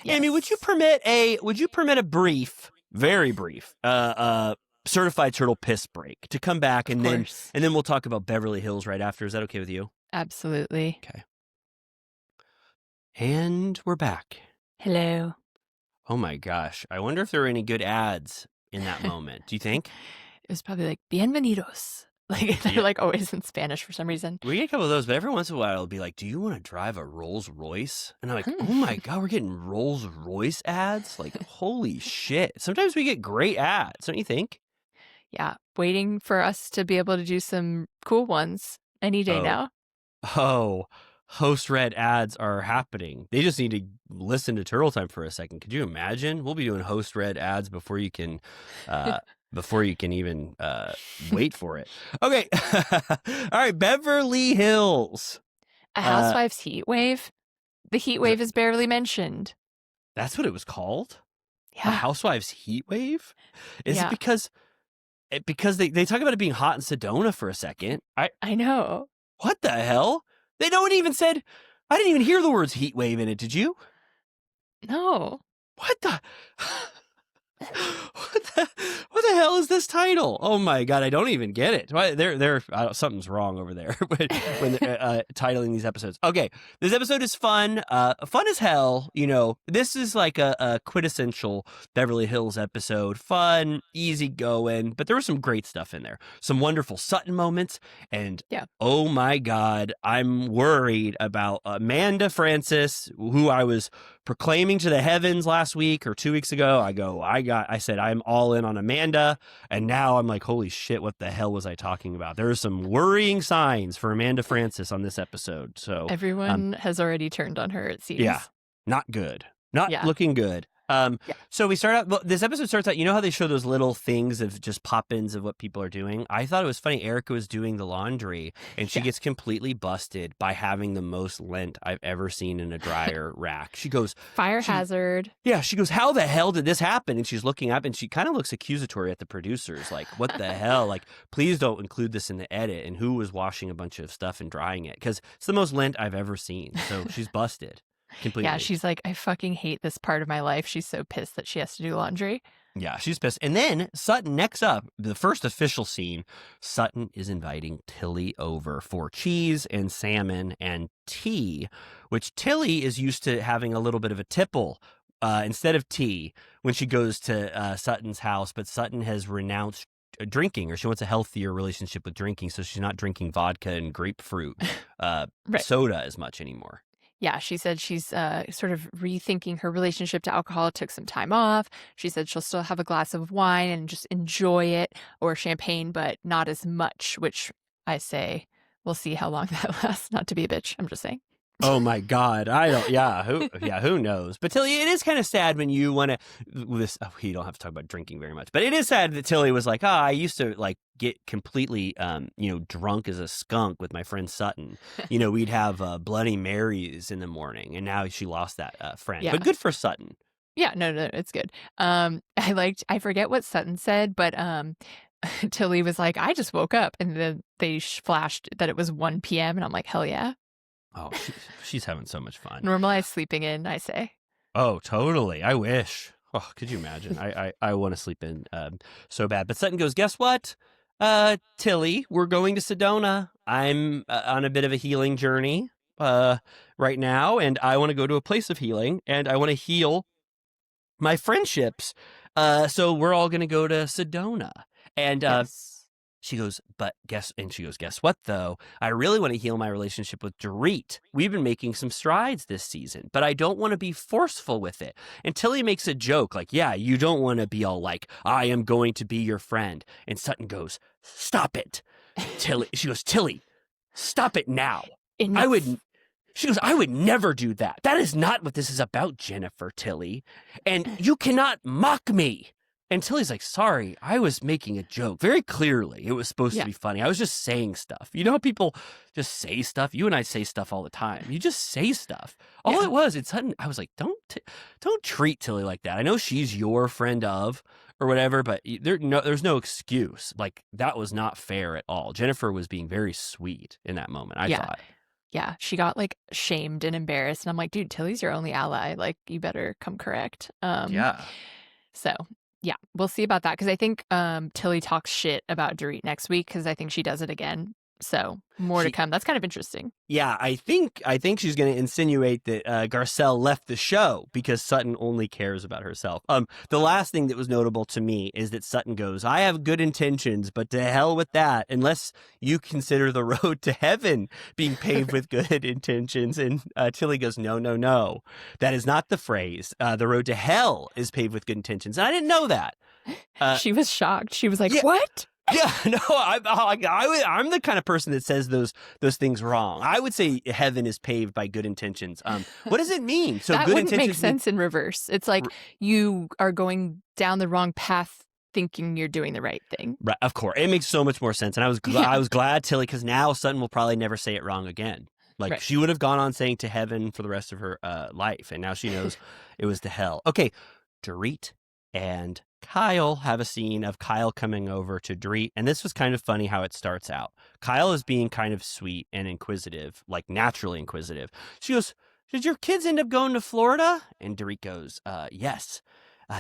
Amy, would you permit a brief, very brief, certified turtle piss break to come back, and then we'll talk about Beverly Hills right after. Is that okay with you? Absolutely. Okay. And we're back. Hello. Oh my gosh. I wonder if there are any good ads in that moment. Do you think? It was probably like bienvenidos. Like they're Yeah. like always in Spanish for some reason. We get a couple of those, but every once in a while it'll be like, do you want to drive a Rolls Royce? And I'm like, oh my God, we're getting Rolls Royce ads? Like, holy shit. Sometimes we get great ads, don't you think? Yeah, waiting for us to be able to do some cool ones any day Oh. now. Oh, host read ads are happening. They just need to listen to Turtle Time for a second. Could you imagine? We'll be doing host read ads before you can even wait for it. Okay. All right, Beverly Hills. A Housewives heat wave. The heat wave is barely mentioned. That's what it was called? A Yeah. Housewives heat wave? Is Yeah. it because they talk about it being hot in Sedona for a second? I know. What the hell? No one even said. I didn't even hear the words heat wave in it. Did you? No. What the? What the hell is this title? Oh my God, I don't even get it. Why something's wrong over there when they're titling these episodes. Okay, this episode is fun as hell. You know, this is like a quintessential Beverly Hills episode. Fun, easy going, but there was some great stuff in there. Some wonderful Sutton moments, and oh my God, I'm worried about Amanda Francis, who I was proclaiming to the heavens last week or 2 weeks ago. I said I'm all in on Amanda, and now I'm like, holy shit, what the hell was I talking about? There are some worrying signs for Amanda Francis on this episode. So everyone has already turned on her, it seems. Yeah, not good, not looking good. So we start out. Well, this episode starts out. You know how they show those little things of just pop-ins of what people are doing. I thought it was funny. Erica was doing the laundry, and she gets completely busted by having the most lint I've ever seen in a dryer rack. She goes, fire hazard. Yeah, she goes, how the hell did this happen? And she's looking up, and she kind of looks accusatory at the producers, like, what the hell? Like, please don't include this in the edit. And who was washing a bunch of stuff and drying it? Because it's the most lint I've ever seen. So she's busted. Completely. Yeah, she's like, I fucking hate this part of my life. She's so pissed that she has to do laundry. Yeah, she's pissed. And then Sutton, next up, the first official scene, Sutton is inviting Tilly over for cheese and salmon and tea, which Tilly is used to having a little bit of a tipple instead of tea when she goes to Sutton's house. But Sutton has renounced drinking, or she wants a healthier relationship with drinking, so she's not drinking vodka and grapefruit soda as much anymore. Yeah, she said she's sort of rethinking her relationship to alcohol. Took some time off. She said she'll still have a glass of wine and just enjoy it, or champagne, but not as much, which I say we'll see how long that lasts. Not to be a bitch. I'm just saying. Oh my God. Who knows? But Tilly, it is kind of sad when you want to you don't have to talk about drinking very much, but it is sad that Tilly was like, I used to like get completely, drunk as a skunk with my friend Sutton. We'd have Bloody Marys in the morning, and now she lost that friend, but good for Sutton. Yeah, no, it's good. I forget what Sutton said, but Tilly was like, I just woke up, and then they flashed that it was 1 p.m. and I'm like, hell yeah. Oh, she's having so much fun. Normalized sleeping in, I say. Oh, totally. I wish. Oh, could you imagine? I want to sleep in so bad. But Sutton goes, guess what? Tilly, we're going to Sedona. I'm on a bit of a healing journey right now, and I want to go to a place of healing, and I want to heal my friendships. So we're all going to go to Sedona. And she goes, guess what, though? I really want to heal my relationship with Dorit. We've been making some strides this season, but I don't want to be forceful with it. And Tilly makes a joke like, yeah, you don't want to be all like, I am going to be your friend. And Sutton goes, stop it. She goes, Tilly, stop it now. Enough. She goes, I would never do that. That is not what this is about, Jennifer, Tilly. And you cannot mock me. And Tilly's like, sorry, I was making a joke. Very clearly, it was supposed to be funny. I was just saying stuff. You know how people just say stuff? You and I say stuff all the time. You just say stuff. All it was, it's sudden. I was like, don't treat Tilly like that. I know she's your friend or whatever, but there's no excuse. Like, that was not fair at all. Jennifer was being very sweet in that moment, I thought. Yeah, she got like shamed and embarrassed. And I'm like, dude, Tilly's your only ally. Like, you better come correct. So yeah, we'll see about that, because I think Tilly talks shit about Dorit next week, because I think she does it again. So more to come. That's kind of interesting. Yeah, I think she's going to insinuate that Garcelle left the show because Sutton only cares about herself. The last thing that was notable to me is that Sutton goes, "I have good intentions, but to hell with that, unless you consider the road to heaven being paved with good intentions." And Tilly goes, "No, no, no. That is not the phrase. The road to hell is paved with good intentions." And I didn't know that. She was shocked. She was like, yeah. "What?" Yeah, no, I'm the kind of person that says those things wrong. I would say heaven is paved by good intentions. What does it mean? So that good wouldn't intentions make sense in reverse. It's like you are going down the wrong path thinking you're doing the right thing. Right, of course. It makes so much more sense. And I was glad, Tilly, because now Sutton will probably never say it wrong again. Like she would have gone on saying to heaven for the rest of her life. And now she knows it was to hell. Okay, Dorit and Kyle have a scene of Kyle coming over to Dorit, and this was kind of funny how it starts out. Kyle is being kind of sweet and inquisitive, like naturally inquisitive. She goes, "Did your kids end up going to Florida?" And Dorit goes, "Yes,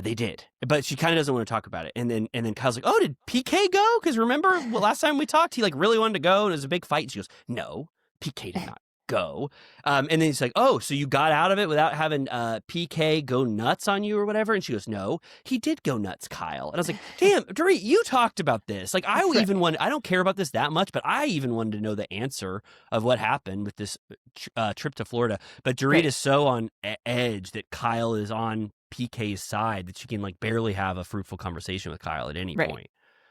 they did." But she kind of doesn't want to talk about it. And then Kyle's like, "Oh, did PK go? Because remember last time we talked, he like really wanted to go, and it was a big fight." And she goes, "No, PK did not go." And then he's like, "Oh, so you got out of it without having PK go nuts on you or whatever?" And she goes, "No, he did go nuts, Kyle." And I was like, "Damn, Dorit, you talked about this. Like, I don't care about this that much, but I even wanted to know the answer of what happened with this trip to Florida." But Dorit is so on edge that Kyle is on PK's side that she can like barely have a fruitful conversation with Kyle at any point.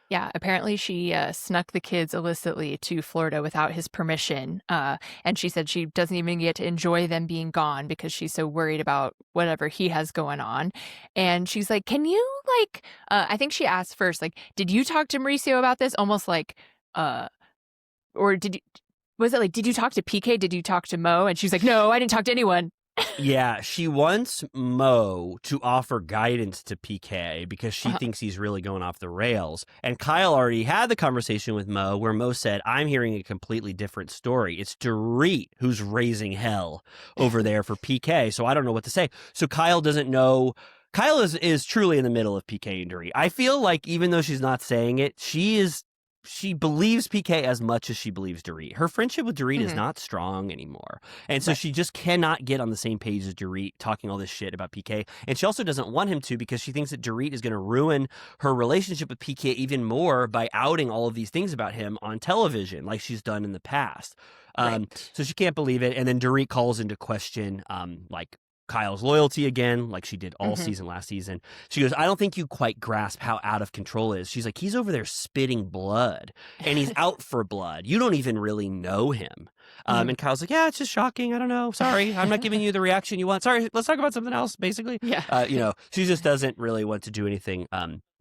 Yeah, apparently she snuck the kids illicitly to Florida without his permission. And she said she doesn't even get to enjoy them being gone because she's so worried about whatever he has going on. And she's like, "Can you like, I think she asked first, like, did you talk to Mauricio about this?" Almost like, or did you talk to PK? Did you talk to Mo? And she's like, "No, I didn't talk to anyone." Yeah, she wants Mo to offer guidance to PK because she thinks he's really going off the rails. And Kyle already had the conversation with Mo where Mo said, "I'm hearing a completely different story. It's Dorit who's raising hell over there for PK. So I don't know what to say." So Kyle doesn't know. Kyle is truly in the middle of PK and Dorit. I feel like even though she's not saying it, she believes PK as much as she believes Dorit. Her friendship with Dorit is not strong anymore. And so she just cannot get on the same page as Dorit talking all this shit about PK. And she also doesn't want him to because she thinks that Dorit is going to ruin her relationship with PK even more by outing all of these things about him on television like she's done in the past. So she can't believe it. And then Dorit calls into question like Kyle's loyalty again, like she did all season last season. She goes, "I don't think you quite grasp how out of control it is." She's like, "He's over there spitting blood and he's out for blood. You don't even really know him." And Kyle's like, "Yeah, it's just shocking. I don't know. Sorry. I'm not giving you the reaction you want. Sorry. Let's talk about something else," basically. Yeah. She just doesn't really want to do anything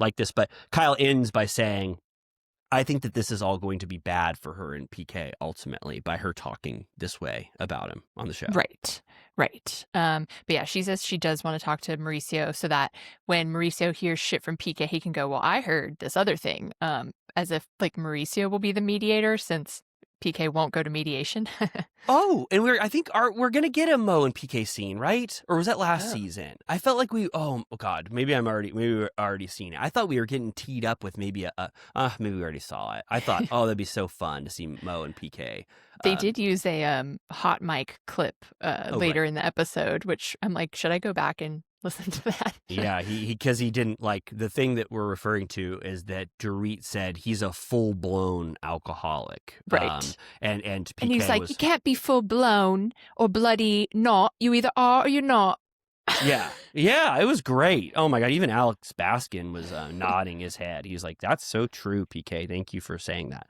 like this. But Kyle ends by saying, "I think that this is all going to be bad for her and PK ultimately by her talking this way about him on the show." Right. But yeah, she says she does want to talk to Mauricio so that when Mauricio hears shit from PK, he can go, "Well, I heard this other thing," as if like Mauricio will be the mediator since PK won't go to mediation. Oh, and we're going to get a Mo and PK scene, right? Or was that last season? I felt like oh God, maybe we're already seen it. I thought we were getting teed up with maybe maybe we already saw it. I thought, oh, that'd be so fun to see Mo and PK. They did use a hot mic clip later in the episode, which I'm like, should I go back and listen to that? Yeah, because he didn't like the thing that we're referring to is that Dorit said he's a full blown alcoholic, right? And PK and he's like, "You can't be full blown or bloody not. You either are or you're not." Yeah, it was great. Oh my God, even Alex Baskin was nodding his head. He was like, "That's so true, PK. Thank you for saying that."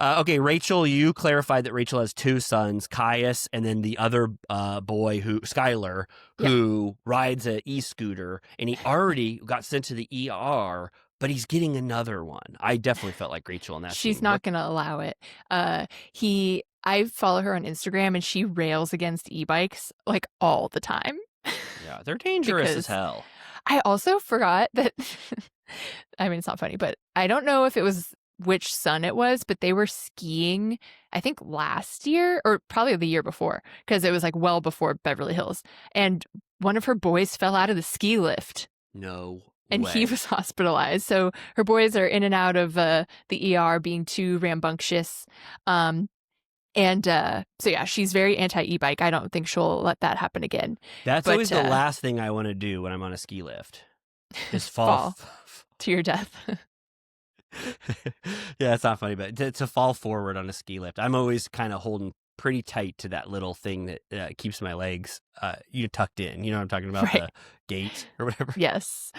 Okay, Rachel, you clarified that Rachel has two sons, Caius, and then the other boy, Skylar, who rides an e-scooter, and he already got sent to the ER, but he's getting another one. I definitely felt like Rachel in that She's scene. not going to allow it. I follow her on Instagram, and she rails against e-bikes like all the time. Yeah, they're dangerous as hell. I also forgot that, I mean, it's not funny, but I don't know if it was which son it was, but they were skiing, I think last year or probably the year before, because it was like well before Beverly Hills. And one of her boys fell out of the ski lift. No and he was hospitalized. So her boys are in and out of the ER being too rambunctious. So yeah, she's very anti e-bike. I don't think she'll let that happen again. That's But, always the last thing I want to do when I'm on a ski lift. Is fall. To your death. Yeah, it's not funny, but to fall forward on a ski lift, I'm always kind of holding pretty tight to that little thing that keeps my legs tucked in. You know what I'm talking about? Right. The gate or whatever. Yes.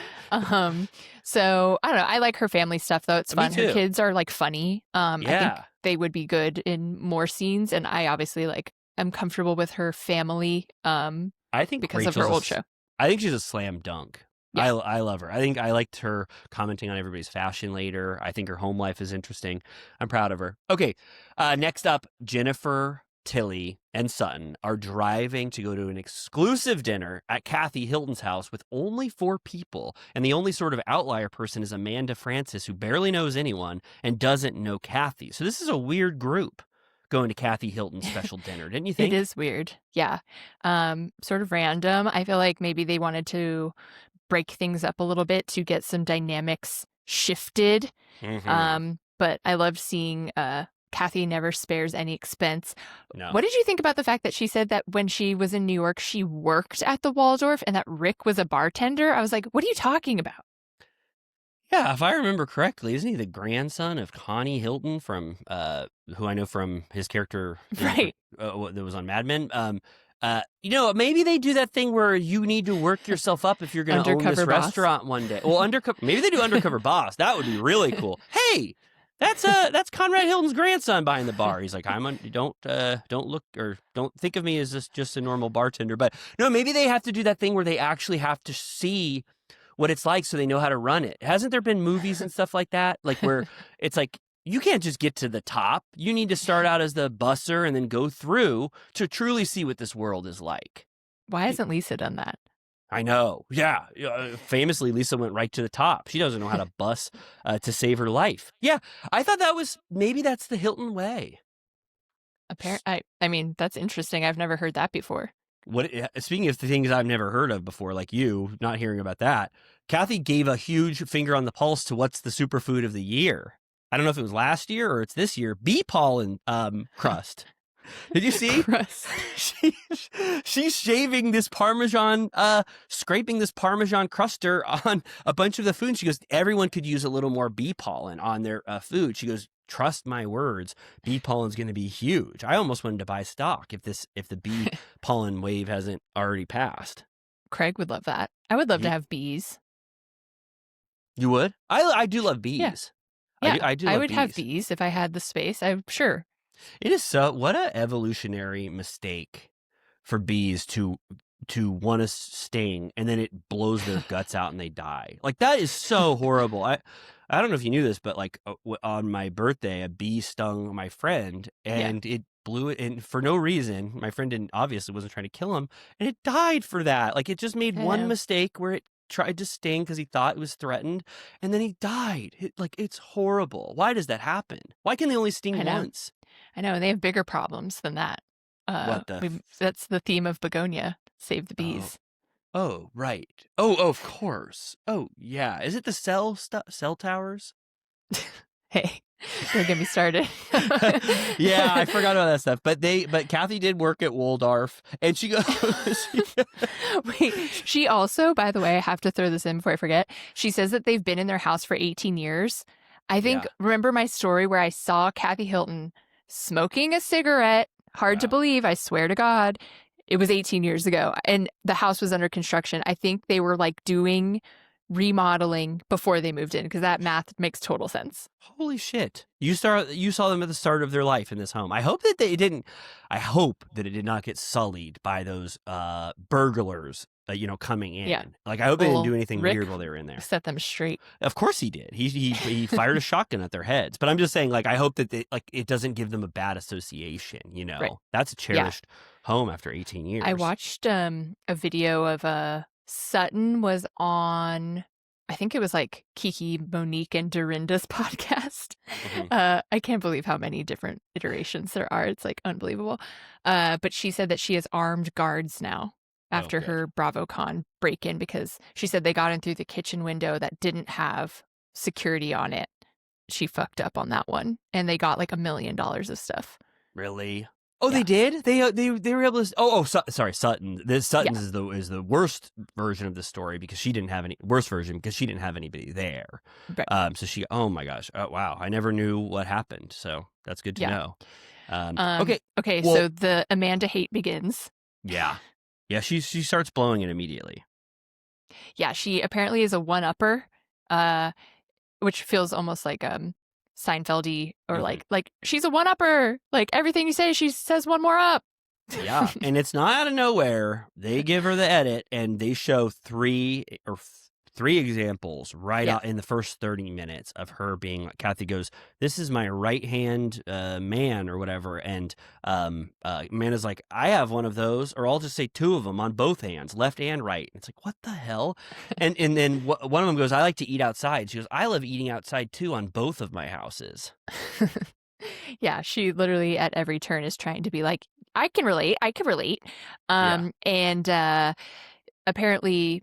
So I don't know. I like her family stuff though. It's Me fun. Her too. kids are like funny. I think Yeah. they would be good in more scenes, and I obviously am comfortable with her family I think because of her Rachel's old show. I think she's a slam dunk. Yeah. I love her. I think I liked her commenting on everybody's fashion later. I think her home life is interesting. I'm proud of her. Okay, next up, Jennifer, Tilly, and Sutton are driving to go to an exclusive dinner at Kathy Hilton's house with only 4 people. And the only sort of outlier person is Amanda Francis, who barely knows anyone and doesn't know Kathy. So this is a weird group going to Kathy Hilton's special dinner, didn't you think? It is weird. Yeah. Sort of random. I feel like maybe they wanted to break things up a little bit to get some dynamics shifted. Mhm. But I loved seeing Kathy never spares any expense. No. What did you think about the fact that she said that when she was in New York, she worked at the Waldorf and that Rick was a bartender? I was like, what are you talking about? Yeah, if I remember correctly, isn't he the grandson of Connie Hilton from who I know from his character Right. that was on Mad Men? Maybe they do that thing where you need to work yourself up if you're going to own this Undercover boss. restaurant one day. Well, maybe they do undercover boss. That would be really cool. Hey, that's Conrad Hilton's grandson behind the bar. He's like, don't look or don't think of me as just a normal bartender. But no, maybe they have to do that thing where they actually have to see what it's like so they know how to run it. Hasn't there been movies and stuff like that? Like where it's like, you can't just get to the top. You need to start out as the busser and then go through to truly see what this world is like. Why hasn't Lisa done that? I know. Yeah. Famously, Lisa went right to the top. She doesn't know how to bus to save her life. Yeah. I thought maybe that's the Hilton way. I mean, that's interesting. I've never heard that before. Speaking of the things I've never heard of before, like you not hearing about that, Kathy gave a huge finger on the pulse to what's the superfood of the year. I don't know if it was last year or it's this year. Bee pollen crust. Did you see? Crust. She's shaving this Parmesan, scraping this Parmesan cruster on a bunch of the food. She goes, everyone could use a little more bee pollen on their food. She goes, trust my words, bee pollen's going to be huge. I almost wanted to buy stock if the bee pollen wave hasn't already passed. Craig would love that. I would love to have bees. You would? I do love bees. Yeah, I do love would bees. have bees if I had the space. I'm sure. It is what an evolutionary mistake for bees to want to sting and then it blows their guts out and they die. Like that is so horrible. I don't know if you knew this, but like on my birthday, a bee stung my friend and it blew it in for no reason. My friend obviously wasn't trying to kill him and it died for that. Like it just made one mistake where it tried to sting because he thought it was threatened and then he died. It's horrible. Why does that happen? Why can they only sting once? I know. They have bigger problems than that. That's the theme of Begonia. Save the bees. Oh, right. Oh, of course. Oh, yeah. Is it the cell towers? Hey, don't get me started. Yeah, I forgot about that stuff. But Kathy did work at Waldorf, and she goes. Wait, she also, by the way, I have to throw this in before I forget. She says that they've been in their house for 18 years. I think, remember my story where I saw Kathy Hilton smoking a cigarette? Hard to believe, I swear to God. It was 18 years ago, and the house was under construction. I think they were like doing remodeling before they moved in, because that math makes total sense. Holy shit. You saw them at the start of their life in this home. I hope that it did not get sullied by those burglars coming in. Yeah. Like I hope they didn't do anything Rick weird while they were in there. Set them straight. Of course he did. He fired a shotgun at their heads. But I'm just saying, like, I hope that it doesn't give them a bad association, Right. That's a cherished home after 18 years. I watched a video of Sutton was on, I think it was like Kiki, Monique, and Dorinda's podcast. Mm-hmm. I can't believe how many different iterations there are. It's like unbelievable. But she said that she has armed guards now after good. her BravoCon break-in because she said they got in through the kitchen window that didn't have security on it. She fucked up on that one, and they got like $1 million of stuff. Really? Oh, Yeah. they did. They were able to. Sorry, Sutton. This Sutton's is the worst version of the story because she didn't have anybody there. Right. So she. Oh my gosh. Oh, wow. I never knew what happened. So that's good to know. Okay. Okay. Well- So the Amanda hate begins. Yeah. Yeah. She starts blowing it immediately. Yeah, she apparently is a one-upper, which feels almost like Seinfeldy or Mhm. like she's a one-upper. Like everything you say, she says one more up. Yeah, and it's not out of nowhere. They give her the edit, and they show three examples right Yeah. out in the first 30 minutes of her being like, Kathy goes, "This is my right hand man," or whatever, and Amanda's like, "I have one of those," or I'll just say two of them on both hands, left and right. It's like, what the hell? And then one of them goes, "I like to eat outside." She goes, "I love eating outside too on both of my houses." Yeah, she literally at every turn is trying to be like, I can relate. And apparently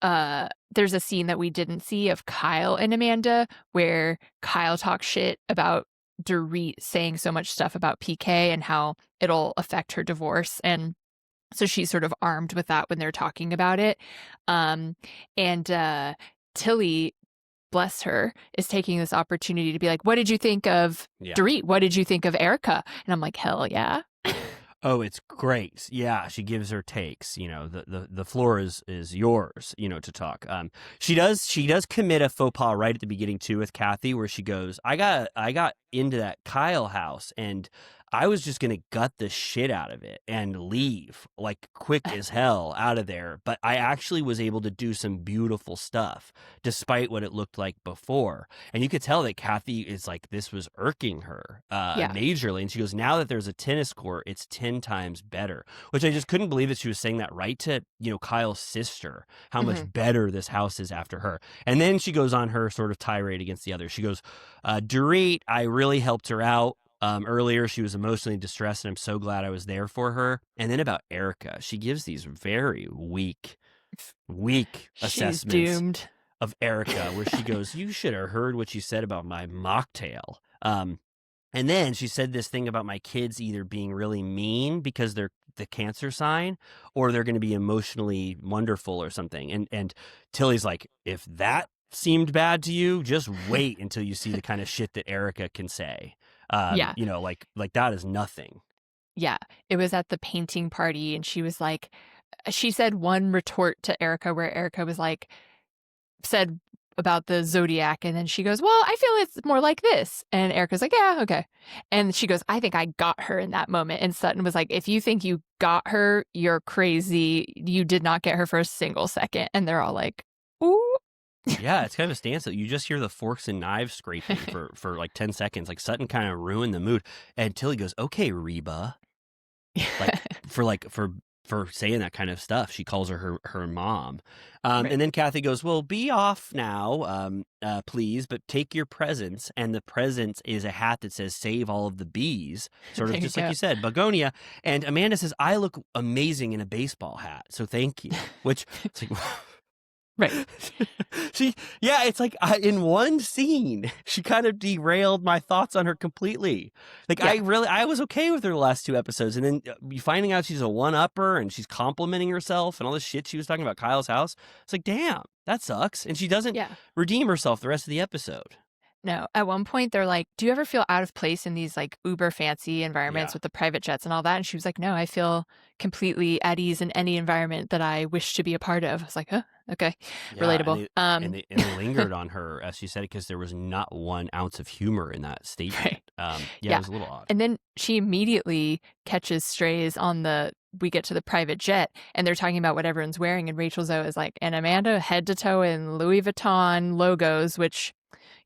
there's a scene that we didn't see of Kyle and Amanda where Kyle talks shit about Dorit saying so much stuff about PK and how it'll affect her divorce. And so she's sort of armed with that when they're talking about it. And Tilly, bless her, is taking this opportunity to be like, what did you think of Yeah. Dorit? What did you think of Erica? And I'm like, hell yeah. Oh, it's great. Yeah, she gives her takes. You know, the floor is yours, you know, to talk. She does commit a faux pas right at the beginning too with Kathy, where she goes, I got into that Kyle house and I was just gonna gut the shit out of it and leave like quick as hell out of there. But I actually was able to do some beautiful stuff despite what it looked like before. And you could tell that Kathy is like, this was irking her Yeah. majorly. And she goes, now that there's a tennis court, it's 10 times better, which I just couldn't believe that she was saying that right to, you know, Kyle's sister, how much better this house is after her. And then she goes on her sort of tirade against the others. She goes, Dorit, I really helped her out. Earlier, she was emotionally distressed, and I'm so glad I was there for her. And then about Erica, she gives these very weak She's assessments doomed. of Erica, where she goes, "You should have heard what you said about my mocktail." And then she said this thing about my kids either being really mean because they're the Cancer sign, or they're going to be emotionally wonderful or something. And Tilly's like, if that seemed bad to you, just wait until you see the kind of shit that Erica can say. Yeah. You know, like that is nothing. Yeah, it was at the painting party, and she was like, she said one retort to Erica where Erica was like, said about the zodiac, and then she goes, well, I feel it's more like this. And Erica's like, yeah, okay. And she goes, I think I got her in that moment. And Sutton was like, if you think you got her, you're crazy. You did not get her for a single second. And they're all like, ooh. Yeah, it's kind of a standstill. You just hear the forks and knives scraping for like 10 seconds. Like Sutton kind of ruined the mood. And Tilly goes, okay, Reba. For saying that kind of stuff. She calls her mom. Right. And then Kathy goes, well, be off now, please, but take your presents. And the present is a hat that says save all of the bees, sort of There you just like go. you said, begonia. And Amanda says, I look amazing in a baseball hat, so thank you. Which, it's like... Right. It's like in one scene, she kind of derailed my thoughts on her completely. Like Yeah. I was okay with her the last two episodes, and then finding out she's a one-upper and she's complimenting herself and all this shit she was talking about Kyle's house. It's like, damn, that sucks. And she doesn't Yeah. redeem herself the rest of the episode. No, at one point they're like, do you ever feel out of place in these like uber fancy environments Yeah. with the private jets and all that? And she was like, no, I feel completely at ease in any environment that I wish to be a part of. I was like, huh, okay, Yeah, relatable. And they lingered on her as she said it because there was not 1 ounce of humor in that statement. Right. It was a little odd. And then she immediately catches strays on we get to the private jet and they're talking about what everyone's wearing. And Rachel Zoe is like, and Amanda head to toe in Louis Vuitton logos, which,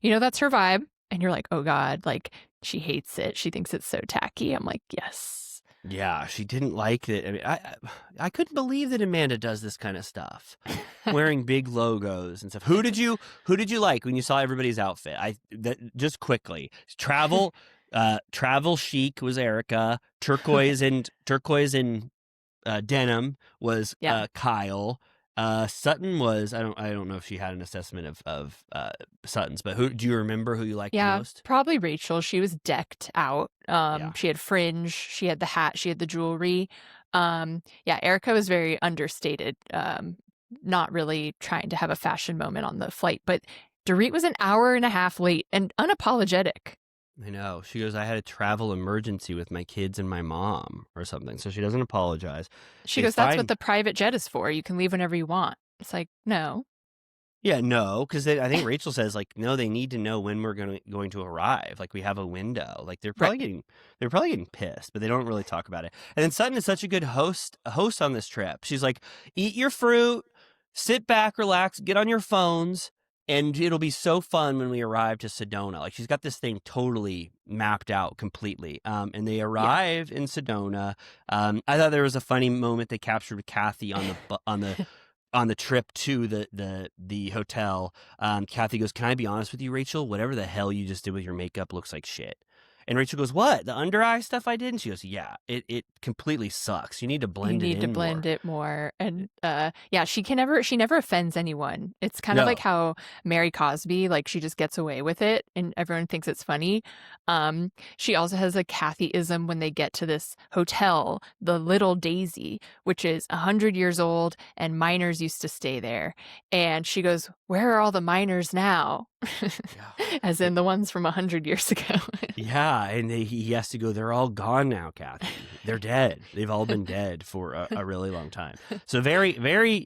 you know, that's her vibe. And you're like, oh God, like she hates it. She thinks it's so tacky. I'm like, yes. Yeah, she didn't like it. I mean, I couldn't believe that Amanda does this kind of stuff, wearing big logos and stuff. Who did you like when you saw everybody's outfit? Just quickly, travel chic was Erica, turquoise and Denham was Yeah. Kyle. Sutton was I don't know if she had an assessment of Sutton's, but who do you remember who you liked the Yeah, most? probably Rachel. She was decked out. Yeah. She had fringe, she had the hat, she had the jewelry. Yeah, Erica was very understated. Not really trying to have a fashion moment on the flight, but Dorit was an hour and a half late and unapologetic. I know. She goes, I had a travel emergency with my kids and my mom or something. So she doesn't apologize. She They goes, "That's find what the private jet is for. You can leave whenever you want." It's like, no. Yeah, no, because I think Rachel says like, no, they need to know when we're going to arrive. Like we have a window. Like they're Right. probably getting pissed, but they don't really talk about it. And then Sutton is such a good host on this trip. She's like, eat your fruit, sit back, relax, get on your phones, and it'll be so fun when we arrive to Sedona. Like she's got this thing totally mapped out completely. And they arrive in Sedona. I thought there was a funny moment they captured with Kathy on the trip to the hotel. Kathy goes, "Can I be honest with you, Rachel? Whatever the hell you just did with your makeup looks like shit." And Rachel goes, "What? The under eye stuff I did?" And she goes, "Yeah, it completely sucks. You need to blend it in You need to blend more." it more. And yeah, she never offends anyone. It's kind of like No. how Mary Cosby, like she just gets away with it and everyone thinks it's funny. She also has a Kathy-ism when they get to this hotel, the Little Daisy, which is 100 years old and miners used to stay there. And she goes, "Where are all the miners now?" As in the ones from 100 years ago. Yeah, and he has to go, "They're all gone now, Kathy. They're dead. They've all been dead for a really long time." So very, very,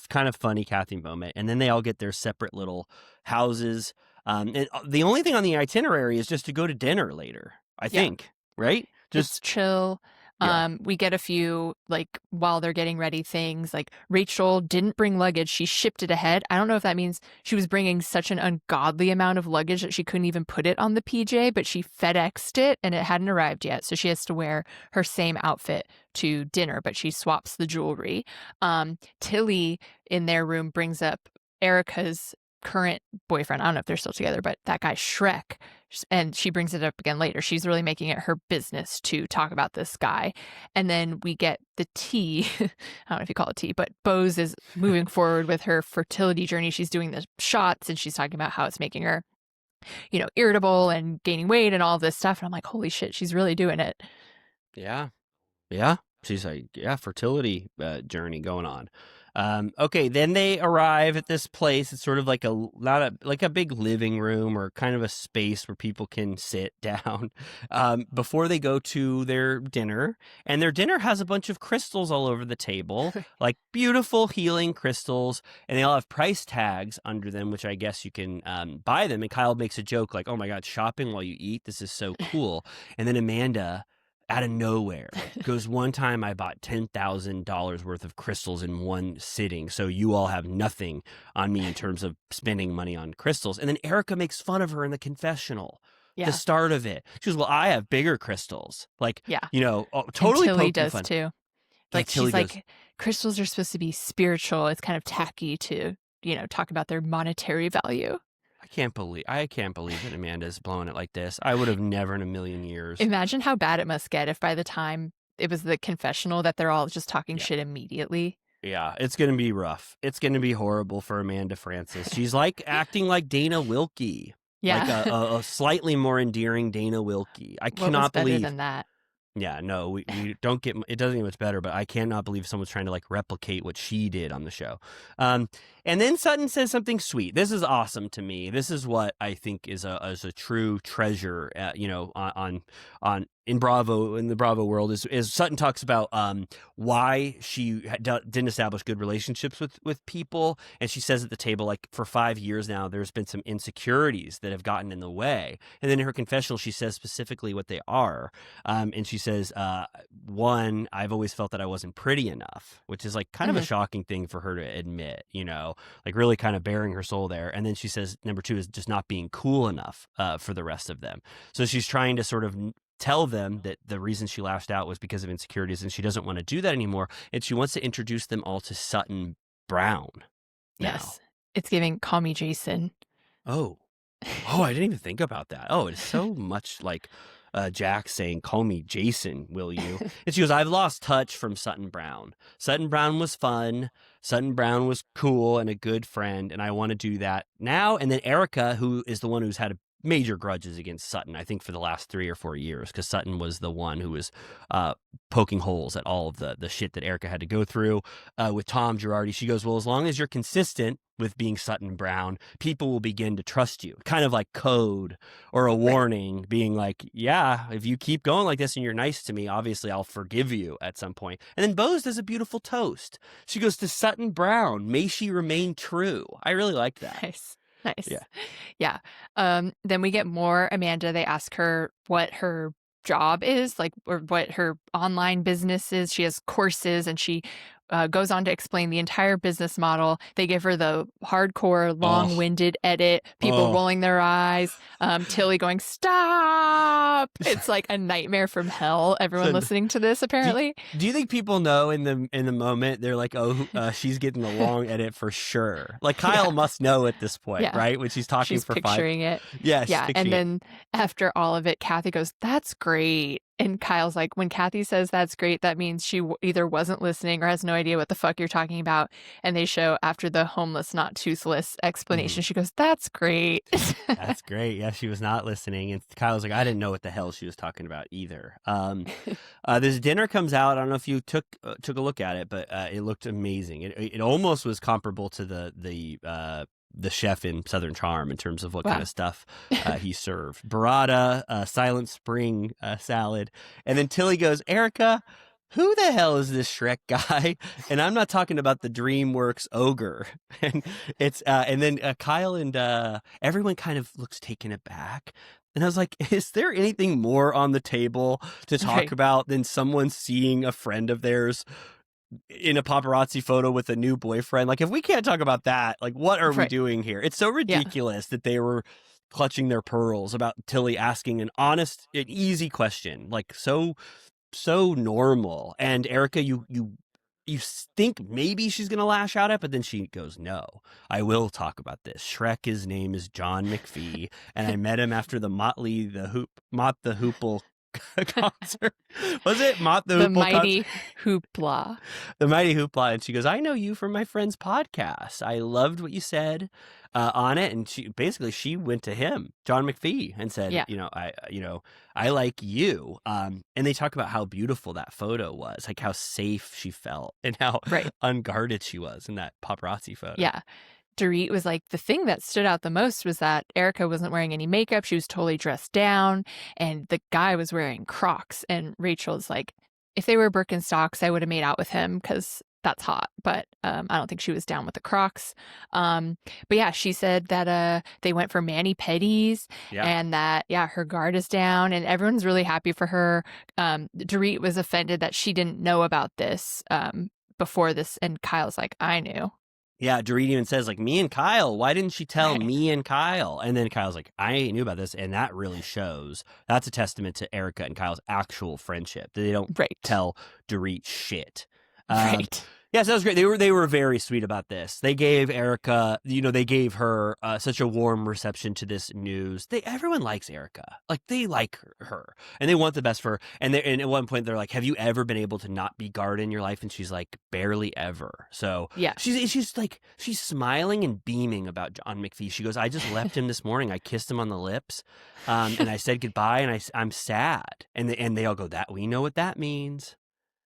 kind of funny Kathy moment. And then they all get their separate little houses. And the only thing on the itinerary is just to go to dinner later, I think, right? Just chill. Yeah. We get a few, like, while they're getting ready things, like Rachel didn't bring luggage. She shipped it ahead. I don't know if that means she was bringing such an ungodly amount of luggage that she couldn't even put it on the PJ, but she FedExed it and it hadn't arrived yet. So she has to wear her same outfit to dinner, but she swaps the jewelry. Tilly in their room brings up Erica's current boyfriend. I don't know if they're still together, but that guy Shrek. And she brings it up again later. She's really making it her business to talk about this guy. And then we get the tea. I don't know if you call it tea, but Bose is moving forward with her fertility journey. She's doing the shots and she's talking about how it's making her, irritable and gaining weight and all this stuff. And I'm like, holy shit, she's really doing it. Yeah. Yeah. She's like, yeah, fertility journey going on. Okay, then they arrive at this place. It's sort of like like a big living room or kind of a space where people can sit down before they go to their dinner. And their dinner has a bunch of crystals all over the table, like beautiful healing crystals. And they all have price tags under them, which I guess you can buy them. And Kyle makes a joke like, "Oh my God, shopping while you eat. This is so cool." And then Amanda, out of nowhere, goes, "One time I bought $10,000 worth of crystals in one sitting, so you all have nothing on me in terms of spending money on crystals." And then Erica makes fun of her in the confessional. Yeah. The start of it. She goes, "Well, I have bigger crystals." Like, Yeah. totally and Tilly poking does fun. too. Yeah, Like Tilly she's goes, like, crystals are supposed to be spiritual. It's kind of tacky to, talk about their monetary value. I can't believe that Amanda's blowing it like this. I would have never in a million years. Imagine how bad it must get if by the time it was the confessional that they're all just talking Yeah. shit immediately. Yeah, it's going to be rough. It's going to be horrible for Amanda Francis. She's like acting like Dana Wilkie. Yeah. Like a slightly more endearing Dana Wilkie. I What cannot was better believe. than that? Yeah, no, we don't get it. Doesn't get much better, but I cannot believe someone's trying to like replicate what she did on the show. And then Sutton says something sweet. This is awesome to me. This is what I think is a true treasure. On in the Bravo world is Sutton talks about why she didn't establish good relationships with people, and she says at the table, like, for 5 years now there's been some insecurities that have gotten in the way. And then in her confessional she says specifically what they are, and she says, one, I've always felt that I wasn't pretty enough, which is like kind of a shocking thing for her to admit, like really kind of bearing her soul there. And then she says number two is just not being cool enough for the rest of them. So she's trying to sort of tell them that the reason she lashed out was because of insecurities, and she doesn't want to do that anymore. And she wants to introduce them all to Sutton Brown now. Yes. It's giving Call Me Jason. Oh, I didn't even think about that. Oh, it's so much like Jack saying, "Call me Jason, will you?" And she goes, "I've lost touch from Sutton Brown. Sutton Brown was fun. Sutton Brown was cool and a good friend, and I want to do that now." And then Erica, who is the one who's had major grudges against Sutton, I think for the last 3 or 4 years, because Sutton was the one who was poking holes at all of the shit that Erica had to go through with Tom Girardi. She goes, "Well, as long as you're consistent with being Sutton Brown, people will begin to trust you." Kind of like code or a warning, being like, yeah, if you keep going like this and you're nice to me, obviously I'll forgive you at some point. And then Bose does a beautiful toast. She goes, "To Sutton Brown, may she remain true." I really like that. Nice. Nice. Yeah. Yeah. Then we get more Amanda. They ask her what her job is, like, or what her online business is. She has courses, and she goes on to explain the entire business model. They give her the hardcore, long-winded edit, people rolling their eyes, Tilly going, "Stop!" It's like a nightmare from hell. Everyone listening to this, apparently. Do you think people know in the moment they're like, "Oh, she's getting the long edit for sure"? Like Kyle must know at this point, right? When she's talking she's for picturing it. Yeah, she's yeah. picturing And then after all of it, Kathy goes, "That's great." And Kyle's like, when Kathy says that's great, that means she either wasn't listening or has no idea what the fuck you're talking about. And they show after the homeless, not toothless explanation, she goes, "That's great." That's great. Yeah, she was not listening. And Kyle's like, I didn't know what the hell she was talking about either. This dinner comes out. I don't know if you took a look at it, but it looked amazing. It almost was comparable to the chef in Southern Charm in terms of what kind of stuff he served. Burrata, Silent Spring salad. And then Tilly goes, "Erica, who the hell is this Shrek guy?" And I'm not talking about the DreamWorks ogre. And it's and then Kyle and everyone kind of looks taken aback. And I was like, is there anything more on the table to talk about than someone seeing a friend of theirs in a paparazzi photo with a new boyfriend? Like, if we can't talk about that, like, what are we doing here? It's so ridiculous that they were clutching their pearls about Tilly asking an honest, an easy question, like so normal. And Erica, you think maybe she's gonna lash out at, but then she goes, "No, I will talk about this. Shrek, his name is John McPhee, and I met him after the Mott the Hoople concert." Was it Mott the Hoople? The Mighty Hoopla. The Mighty Hoopla. And she goes, "I know you from my friend's podcast. I loved what you said on it." And she went to him, John McPhee, and said, I like you. And they talk about how beautiful that photo was, like how safe she felt and how unguarded she was in that paparazzi photo. Yeah. Dorit was like, the thing that stood out the most was that Erica wasn't wearing any makeup. She was totally dressed down, and the guy was wearing Crocs. And Rachel's like, if they were Birkenstocks, I would have made out with him because that's hot. But I don't think she was down with the Crocs. But yeah, she said that they went for mani-pedis and that, her guard is down and everyone's really happy for her. Dorit was offended that she didn't know about this before this. And Kyle's like, "I knew." Yeah, Dorit even says, like, "Me and Kyle, why didn't she tell me and Kyle?" And then Kyle's like, "I knew about this." And that really shows. That's a testament to Erica and Kyle's actual friendship. They don't tell Dorit shit. Yeah, so that was great. They were very sweet about this. They gave Erica, they gave her such a warm reception to this news. Everyone likes Erica. Like, they like her and they want the best for her. And at one point they're like, "Have you ever been able to not be guarded in your life?" And she's like, "Barely ever." So she's like, she's smiling and beaming about John McPhee. She goes, "I just left him this morning. I kissed him on the lips, and I said goodbye, and I'm sad." And they all go, "That we know what that means."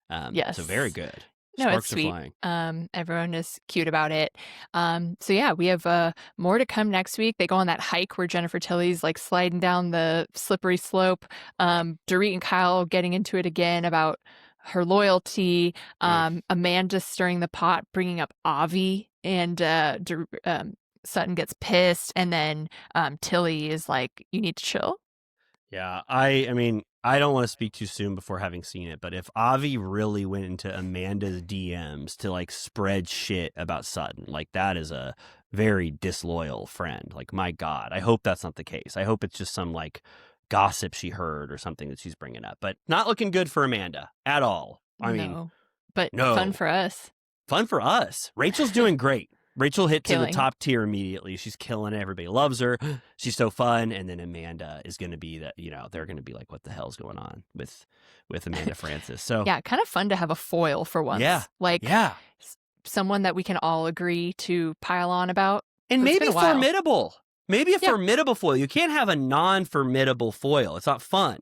So very good. No, Sparks it's sweet. Are flying. Everyone is cute about it. So yeah, we have more to come next week. They go on that hike where Jennifer Tilly's like sliding down the slippery slope. Dorit and Kyle getting into it again about her loyalty. Amanda stirring the pot, bringing up Avi, and Sutton gets pissed, and then Tilly is like, "You need to chill." Yeah, I mean, I don't want to speak too soon before having seen it, but if Avi really went into Amanda's DMs to like spread shit about Sutton, like that is a very disloyal friend. Like, my God, I hope that's not the case. I hope it's just some like gossip she heard or something that she's bringing up, but not looking good for Amanda at all. I mean, but fun for us. Fun for us. Rachel's doing great. Rachel hit to the Killing. top tier immediately. She's killing it. Everybody loves her. She's so fun. And then Amanda is going to be that, they're going to be like, what the hell's going on with Amanda Francis? So Yeah, kind of fun to have a foil for once. Yeah. Like yeah. someone that we can all agree to pile on about. And It's maybe been a while. formidable. Maybe a Yeah. formidable foil. You can't have a non-formidable foil. It's not fun.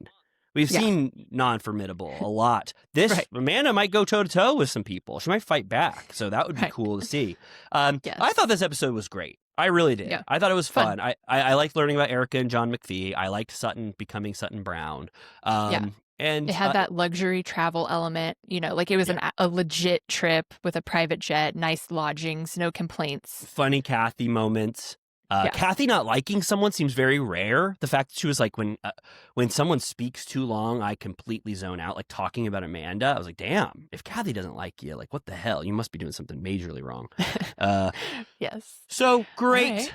We've Yeah. seen non-formidable a lot. This Right. Amanda might go toe-to-toe with some people. She might fight back. So that would be Right. cool to see. Yes. I thought this episode was great. I really did. Yeah. I thought it was fun. Fun. I liked learning about Erica and John McPhee. I liked Sutton becoming Sutton Brown. Yeah. And It had that luxury travel element, like it was a legit trip with a private jet, nice lodgings, no complaints. funny Kathy moments. Yeah. Kathy not liking someone seems very rare. The fact that she was like, when someone speaks too long, I completely zone out. Like talking about Amanda, I was like, damn, if Kathy doesn't like you, like what the hell? You must be doing something majorly wrong. Yes. So great. right.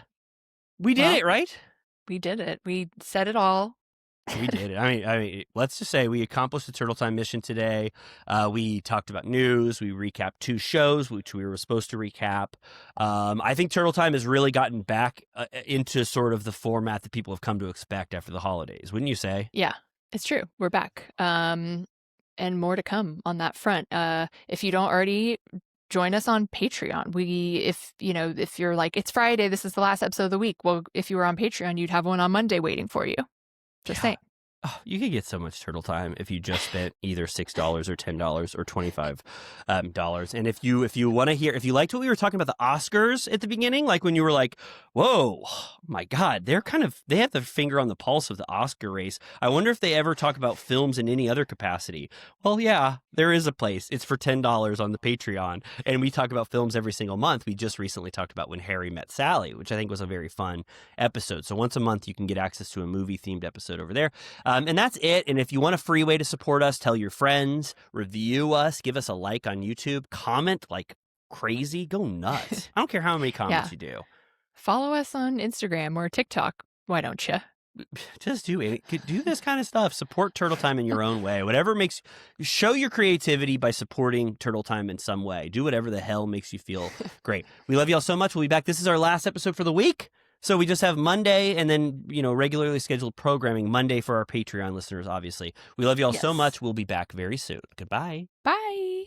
We did Well- it, right? We did it. We said it all. We did it. I mean, let's just say we accomplished the Turtle Time mission today. We talked about news. We recapped 2 shows, which we were supposed to recap. I think Turtle Time has really gotten back into sort of the format that people have come to expect after the holidays. Wouldn't you say? Yeah, it's true. We're back. And more to come on that front. If you don't already join us on Patreon, if you're like, it's Friday, this is the last episode of the week. Well, if you were on Patreon, you'd have one on Monday waiting for you. Just saying. Oh, you could get so much Turtle Time if you just spent either $6 or $10 or $25 And if you want to hear, if you liked what we were talking about the Oscars at the beginning, like when you were like, "Whoa, my God, they have their finger on the pulse of the Oscar race." I wonder if they ever talk about films in any other capacity. Well, yeah, there is a place. It's for $10 on the Patreon, and we talk about films every single month. We just recently talked about When Harry Met Sally, which I think was a very fun episode. So once a month, you can get access to a movie themed episode over there. And that's it. And if you want a free way to support us, tell your friends, review us, give us a like on YouTube, comment like crazy, go nuts. I don't care how many comments you do. Follow us on Instagram or TikTok. Why don't you? Just do this kind of stuff. Support Turtle Time in your own way. Whatever show your creativity by supporting Turtle Time in some way. Do whatever the hell makes you feel great. We love y'all so much. We'll be back. This is our last episode for the week. So we just have Monday and then, regularly scheduled programming Monday for our Patreon listeners, obviously. We love y'all so Yes. much. We'll be back very soon. Goodbye. Bye.